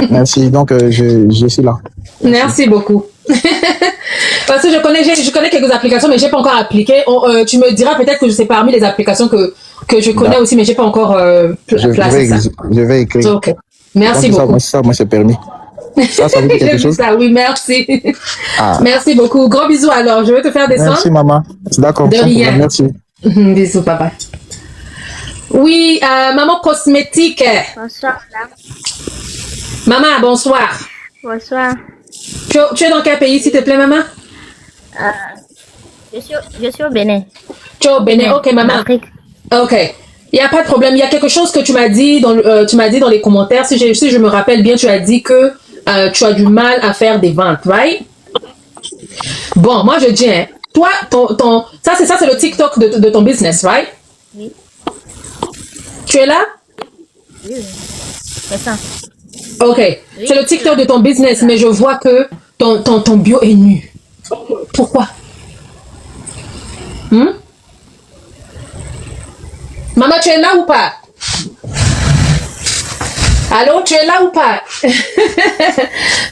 Merci. Donc, je suis là. Merci beaucoup. Parce que je connais quelques applications, mais j'ai pas encore appliqué. Tu me diras peut-être que c'est parmi les applications que je connais aussi, mais j'ai pas encore placé ça. Je vais écrire. Ok. Merci donc, beaucoup. Ça, moi, c'est permis. Ça vous dit quelque chose? Ça, oui, merci. Ah. Merci beaucoup. Gros bisous alors. Je vais te faire descendre. Merci, maman. D'accord. De rien. Merci. Bisous, papa. Oui, maman cosmétique. Bonsoir, madame. Maman, bonsoir. Bonsoir. Tu es dans quel pays, s'il te plaît, maman? Je suis au Bénin. Tu es au Bénin, ok, maman. Afrique. Ok. Il n'y a pas de problème. Il y a quelque chose que tu m'as dit dans les commentaires. Si je me rappelle bien, tu as dit que tu as du mal à faire des ventes, right? Bon, moi je dis, hein, toi, ça c'est le TikTok de ton business, right? Oui. Tu es là? Oui. C'est ça. Ok. Oui. C'est le TikTok de ton business, mais je vois que ton bio est nu. Pourquoi? Maman, tu es là ou pas? Allô, tu es là ou pas?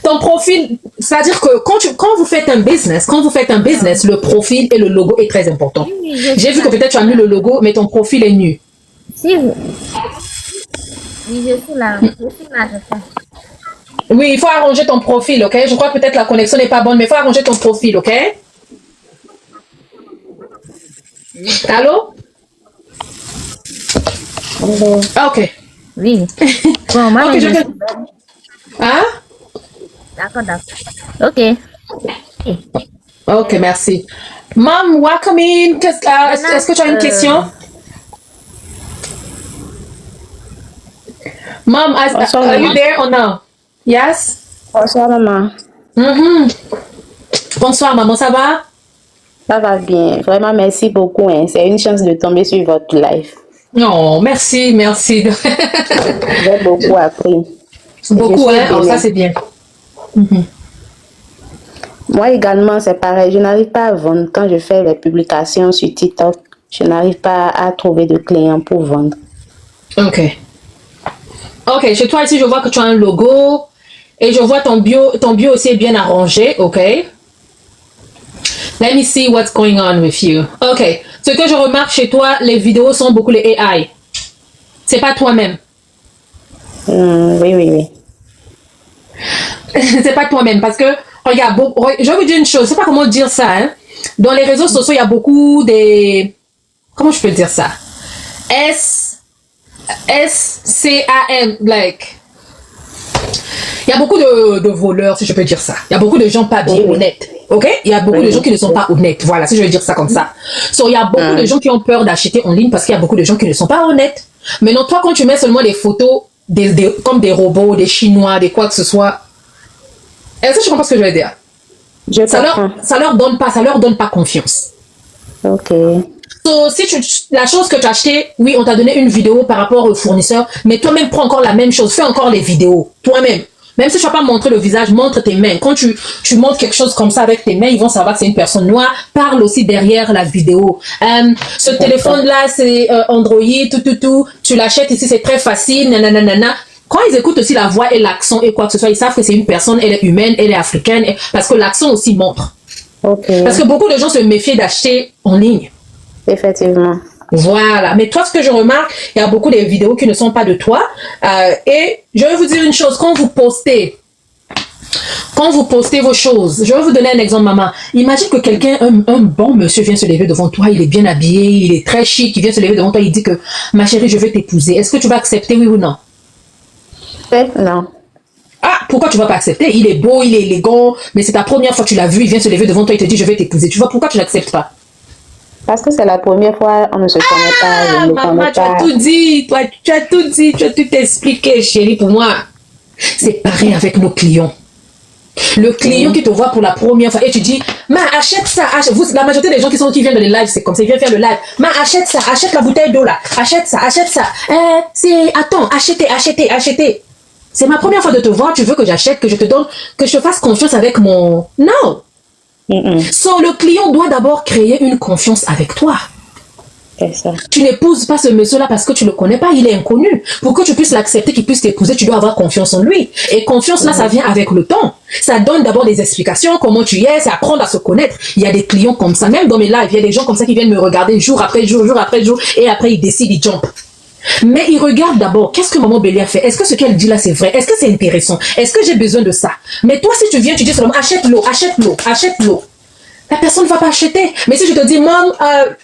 Ton profil, c'est-à-dire que quand vous faites un business, le profil et le logo est très important. Oui, j'ai vu que peut-être tu as mis le logo, mais ton profil est nu. Si vous... Oui, je suis là. Je suis là, je sais. Oui, il faut arranger ton profil, ok? Je crois que peut-être la connexion n'est pas bonne, mais il faut arranger ton profil, ok? Allô? Ok. Oui. Bon, moi, Ok, je je suis... Hein? D'accord. Ok. Ok, merci. Mom, welcome in. Est-ce que tu as une question? Mom, are you there or no? Yes? Bonsoir maman. Bonsoir maman, ça va? Ça va bien. Vraiment, merci beaucoup. Hein. C'est une chance de tomber sur votre live. Non, merci. J'ai beaucoup appris. Beaucoup, hein? Oh, ça, c'est bien. Moi également, c'est pareil. Je n'arrive pas à vendre. Quand je fais les publications sur TikTok, je n'arrive pas à trouver de clients pour vendre. Ok. Ok, chez toi ici, je vois que tu as un logo et je vois ton bio aussi est bien arrangé, ok? Let me see what's going on with you. Ok, ce que je remarque chez toi, les vidéos sont beaucoup les AI. C'est pas toi-même. Oui. C'est pas toi-même parce que, regarde, je vais vous dire une chose, je sais pas comment dire ça, hein? Dans les réseaux sociaux, il y a beaucoup des... Comment je peux dire ça? SCAM, like... Il y a beaucoup de voleurs, si je peux dire ça. Il y a beaucoup de gens pas bien honnêtes. Ok? Il y a beaucoup de gens qui ne sont pas honnêtes. Voilà, si je veux dire ça comme ça. So, il y a beaucoup de gens qui ont peur d'acheter en ligne parce qu'il y a beaucoup de gens qui ne sont pas honnêtes. Maintenant, toi, quand tu mets seulement des photos comme des robots, des Chinois, des quoi que ce soit, est-ce que tu comprends ce que je veux dire? Ça leur donne pas confiance. Ok. So, la chose que tu as acheté, oui, on t'a donné une vidéo par rapport au fournisseur, mais toi-même prends encore la même chose, fais encore les vidéos, toi-même. Même si tu vas pas montrer le visage, montre tes mains. Quand tu montres quelque chose comme ça avec tes mains, ils vont savoir que c'est une personne noire. Parle aussi derrière la vidéo. Ce téléphone-là, c'est Android, tout. Tu l'achètes ici, c'est très facile, nanana. Quand ils écoutent aussi la voix et l'accent et quoi que ce soit, ils savent que c'est une personne, elle est humaine, elle est africaine, parce que l'accent aussi montre. Okay. Parce que beaucoup de gens se méfient d'acheter en ligne. Effectivement. Voilà. Mais toi, ce que je remarque, il y a beaucoup de vidéos qui ne sont pas de toi. Et je vais vous dire une chose, quand vous postez vos choses, je vais vous donner un exemple, maman. Imagine que quelqu'un, un bon monsieur vient se lever devant toi, il est bien habillé, il est très chic, il vient se lever devant toi, il dit que, ma chérie, je vais t'épouser. Est-ce que tu vas accepter, oui ou non? Non. Ah, pourquoi tu vas pas accepter? Il est beau, il est élégant, mais c'est ta première fois que tu l'as vu, il vient se lever devant toi, il te dit, je vais t'épouser. Tu vois, pourquoi tu n'acceptes pas? Parce que c'est la première fois, on ne se connaît pas, je ne me Maman, connais tu as pas. tout dit. Toi, tu as tout dit. Tu as tout expliqué, chérie, pour moi. C'est pareil avec nos clients. Le client qui te voit pour la première fois et tu dis, ma, achète ça, la majorité des gens qui viennent dans les lives, c'est comme ça, ils viennent faire le live. Ma, achète ça, achète la bouteille d'eau là, achète ça, achète ça. Attends, achetez. C'est ma première fois de te voir, tu veux que j'achète, que je te donne, que je fasse confiance avec mon... Non. So, le client doit d'abord créer une confiance avec toi. C'est ça. Tu n'épouses pas ce monsieur-là parce que tu ne le connais pas, il est inconnu. Pour que tu puisses l'accepter, qu'il puisse t'épouser, tu dois avoir confiance en lui. Et confiance, là, ça vient avec le temps. Ça donne d'abord des explications, comment tu es, c'est apprendre à se connaître. Il y a des clients comme ça, même dans mes lives, il y a des gens comme ça qui viennent me regarder jour après jour, et après ils décident, ils jumpent. Mais ils regardent d'abord, qu'est-ce que maman Bélia fait? Est-ce que ce qu'elle dit là, c'est vrai? Est-ce que c'est intéressant? Est-ce que j'ai besoin de ça? Mais toi, si tu viens, tu dis seulement, achète l'eau. La personne ne va pas acheter. Mais si je te dis, maman,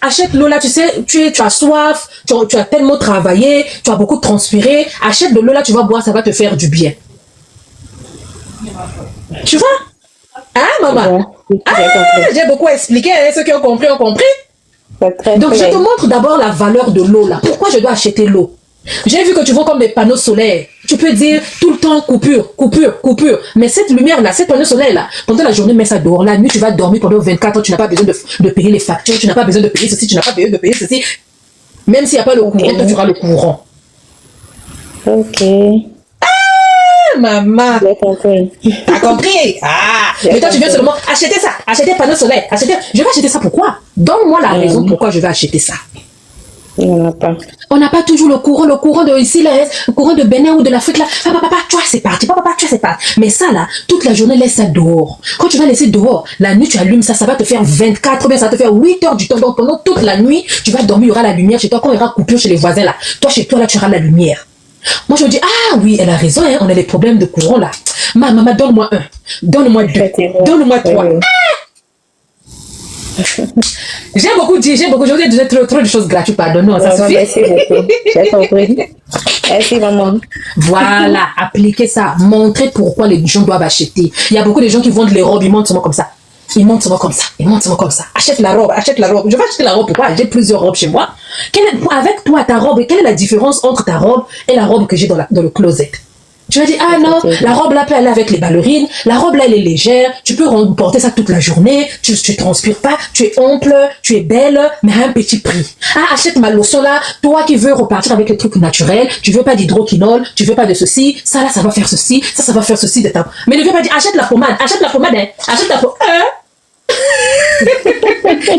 achète l'eau là, tu sais, tu as soif, tu as tellement travaillé, tu as beaucoup transpiré, achète de l'eau là, tu vas boire, ça va te faire du bien. Tu vois? Hein, maman? J'ai beaucoup expliqué, hein, ceux qui ont compris ont compris. Donc, je te montre d'abord la valeur de l'eau là. Pourquoi je dois acheter l'eau? J'ai vu que tu vois comme des panneaux solaires. Tu peux dire tout le temps coupure. Mais cette lumière-là, cette panneau solaire-là, pendant la journée, mets ça dehors. La nuit, tu vas dormir pendant 24 heures. Tu n'as pas besoin de payer les factures. Tu n'as pas besoin de payer ceci. Tu n'as pas besoin de payer ceci. Même s'il n'y a pas le courant, toi, tu auras le courant. Ok. Ah, maman. J'ai compris. T'as compris? Mais toi, tu viens seulement acheter ça. Acheter panneau solaire. Je vais acheter ça pourquoi? Donne-moi la raison pourquoi je vais acheter ça. On n'a pas toujours le courant de ici, là, le courant de Bénin ou de l'Afrique, là. Papa, tu vois, c'est parti. Mais ça, là, toute la journée, laisse ça dehors. Quand tu vas laisser dehors, la nuit, tu allumes ça, ça va te faire 24, bien, ça va te faire 8 heures du temps. Donc, pendant toute la nuit, tu vas dormir, il y aura la lumière chez toi. Quand il y aura coupure chez les voisins, là, toi, chez toi, là, tu auras la lumière. Moi, je me dis, oui, elle a raison, hein, on a des problèmes de courant, là. Maman, donne-moi 1, donne-moi 2, donne-moi 3. J'ai beaucoup dit, je vous ai dit trop de choses gratuites, pardonne-nous, ça suffit. Merci beaucoup, j'ai compris. Merci maman. Voilà, appliquez ça, montrez pourquoi les gens doivent acheter. Il y a beaucoup de gens qui vendent les robes, ils montent seulement comme ça. Achète la robe. Je vais acheter la robe, pourquoi? J'ai plusieurs robes chez moi. Avec toi, ta robe, quelle est la différence entre ta robe et la robe que j'ai dans le closet? Tu vas dire, non, la robe là peut aller avec les ballerines, la robe là elle est légère, tu peux porter ça toute la journée, tu transpires pas, tu es ample, tu es belle, mais à un petit prix. Achète ma lotion là, toi qui veux repartir avec les trucs naturels, tu veux pas d'hydroquinone, tu veux pas de ceci, ça là ça va faire ceci, ça va faire ceci de ta... Mais ne viens pas dire, achète la pommade, hein, achète la pommade.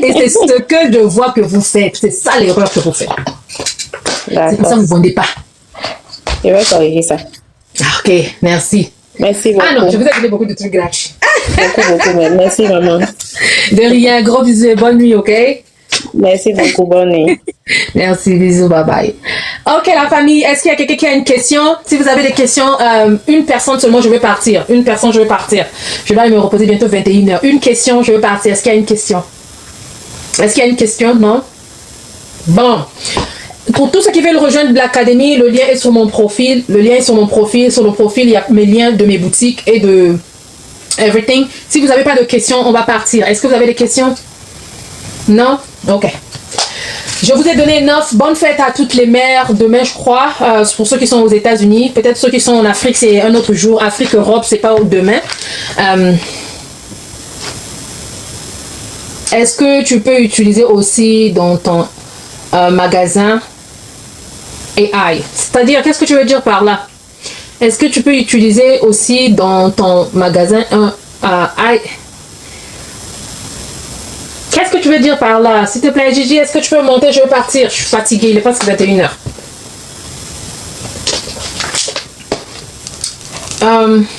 Et c'est ce que je vois que vous faites, c'est ça l'erreur que vous faites. C'est pour ça que vous ne vendez pas. Je vais corriger ça. Ok, merci. Merci beaucoup. Non, je vous ai donné beaucoup de trucs gratuits. Beaucoup, merci maman. De rien, gros bisous et bonne nuit, ok? Merci beaucoup, bonne nuit. Merci, bisous, bye bye. Ok, la famille, est-ce qu'il y a quelqu'un qui a une question? Si vous avez des questions, une personne seulement, je vais partir. Je vais aller me reposer bientôt 21h. Une question, je vais partir. Est-ce qu'il y a une question? Non? Bon. Pour tous ceux qui veulent rejoindre l'académie, le lien est sur mon profil. Sur le profil, il y a mes liens de mes boutiques et de everything. Si vous n'avez pas de questions, on va partir. Est-ce que vous avez des questions? Non? Ok. Je vous ai donné 9. Bonne fête à toutes les mères. Demain, je crois, pour ceux qui sont aux États-Unis. Peut-être ceux qui sont en Afrique, c'est un autre jour. Afrique, Europe, c'est pas demain. Est-ce que tu peux utiliser aussi dans ton magasin AI? C'est-à-dire, qu'est-ce que tu veux dire par là? Est-ce que tu peux utiliser aussi dans ton magasin un AI? Qu'est-ce que tu veux dire par là? S'il te plaît, Gigi, est-ce que tu peux monter? Je veux partir. Je suis fatiguée. Il est presque 21h.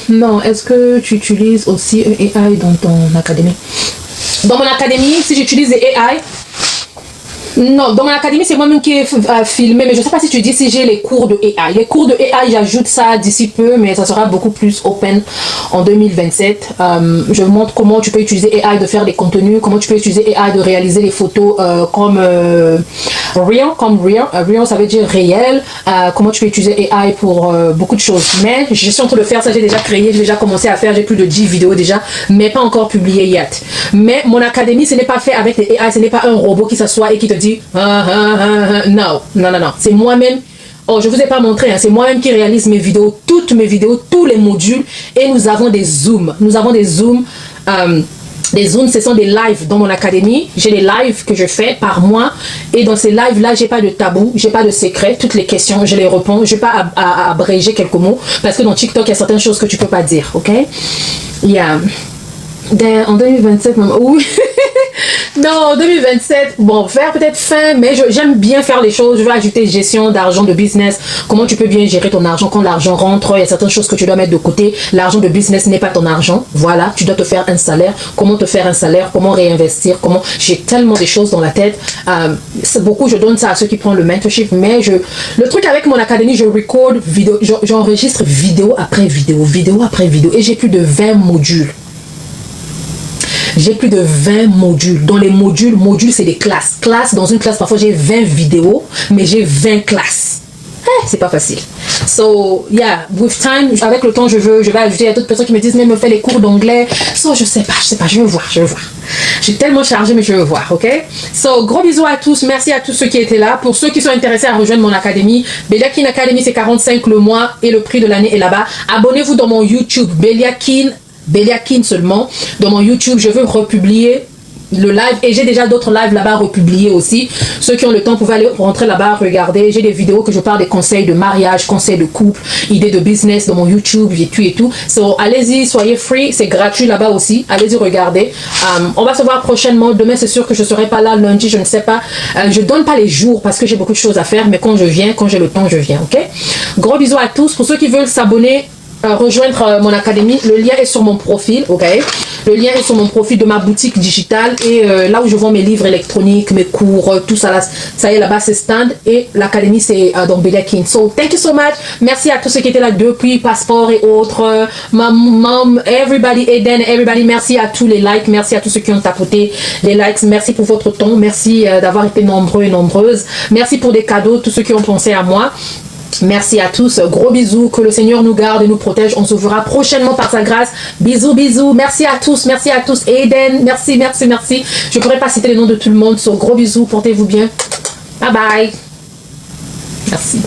Non, est-ce que tu utilises aussi un AI dans ton académie? Dans mon académie, si j'utilise les AI, non, dans mon académie, c'est moi-même qui ai filmé, mais je ne sais pas si tu dis si j'ai les cours de AI. Les cours de AI, j'ajoute ça d'ici peu, mais ça sera beaucoup plus open en 2027. Je montre comment tu peux utiliser AI de faire des contenus, comment tu peux utiliser AI de réaliser les photos comme Real comme real. Real, ça veut dire réel. Comment tu peux utiliser AI pour beaucoup de choses. Mais je suis en train de faire ça, j'ai déjà créé, j'ai déjà commencé à faire, j'ai plus de 10 vidéos déjà, mais pas encore publié yet. Mais mon académie, ce n'est pas fait avec des AI, ce n'est pas un robot qui s'assoit et qui te dit non. C'est moi-même. Oh, je vous ai pas montré, hein. C'est moi-même qui réalise mes vidéos, toutes mes vidéos, tous les modules, et nous avons des zooms. Nous avons des zooms. Les zooms, ce sont des lives dans mon académie. J'ai des lives que je fais par mois. Et dans ces lives-là, j'ai pas de tabou, j'ai pas de secret. Toutes les questions, je les réponds. Je vais pas abréger quelques mots. Parce que dans TikTok, il y a certaines choses que tu peux pas dire, ok? Yeah. En 2027, oui. Non, en 2027, bon, faire peut-être fin, mais j'aime bien faire les choses. Je vais ajouter gestion d'argent de business. Comment tu peux bien gérer ton argent quand l'argent rentre. Il y a certaines choses que tu dois mettre de côté. L'argent de business n'est pas ton argent. Voilà, tu dois te faire un salaire. Comment te faire un salaire? Comment réinvestir? Comment? J'ai tellement de choses dans la tête. Beaucoup, je donne ça à ceux qui prennent le mentorship, mais le truc avec mon académie, je record vidéo, j'enregistre vidéo après vidéo, et j'ai plus de 20 modules. J'ai plus de 20 modules. Dans les modules, c'est des classes. Dans une classe, parfois j'ai 20 vidéos, mais j'ai 20 classes. C'est pas facile. So, yeah, with time, avec le temps, je vais ajouter. Il y a d'autres personnes qui me disent, mais me fais les cours d'anglais. So, je sais pas, je vais voir. J'ai tellement chargé, mais je veux voir, ok? So, gros bisous à tous. Merci à tous ceux qui étaient là. Pour ceux qui sont intéressés à rejoindre mon académie, Beliakin Academy, c'est 45 le mois et le prix de l'année est là-bas. Abonnez-vous dans mon YouTube, Beliakin seulement. Dans mon YouTube, je veux republier le live et j'ai déjà d'autres lives là-bas republiés aussi. Ceux qui ont le temps pouvaient aller rentrer là-bas, regarder. J'ai des vidéos que je parle des conseils de mariage, conseils de couple, idées de business dans mon YouTube et tout. So, allez-y, soyez free, c'est gratuit là-bas aussi. Allez-y, regardez. On va se voir prochainement. Demain, c'est sûr que je serai pas là. Lundi, je ne sais pas. Je donne pas les jours parce que j'ai beaucoup de choses à faire, mais quand j'ai le temps, je viens, ok? Gros bisous à tous. Pour ceux qui veulent s'abonner, rejoindre mon académie, le lien est sur mon profil, ok? Le lien est sur mon profil de ma boutique digitale et là où je vends mes livres électroniques, mes cours, tout ça là, ça y est là-bas c'est stand et l'académie c'est dans Beliakin. So thank you so much. Merci à tous ceux qui étaient là depuis Passeport et autres, ma mom, everybody, Eden, everybody. Merci à tous les likes, merci à tous ceux qui ont tapoté les likes, merci pour votre ton, merci d'avoir été nombreux et nombreuses, merci pour des cadeaux, tous ceux qui ont pensé à moi. Merci à tous, gros bisous, que le Seigneur nous garde et nous protège, on se verra prochainement par sa grâce, bisous, merci à tous, Eden, merci, je pourrais pas citer les noms de tout le monde, so gros bisous, portez-vous bien, bye bye, merci.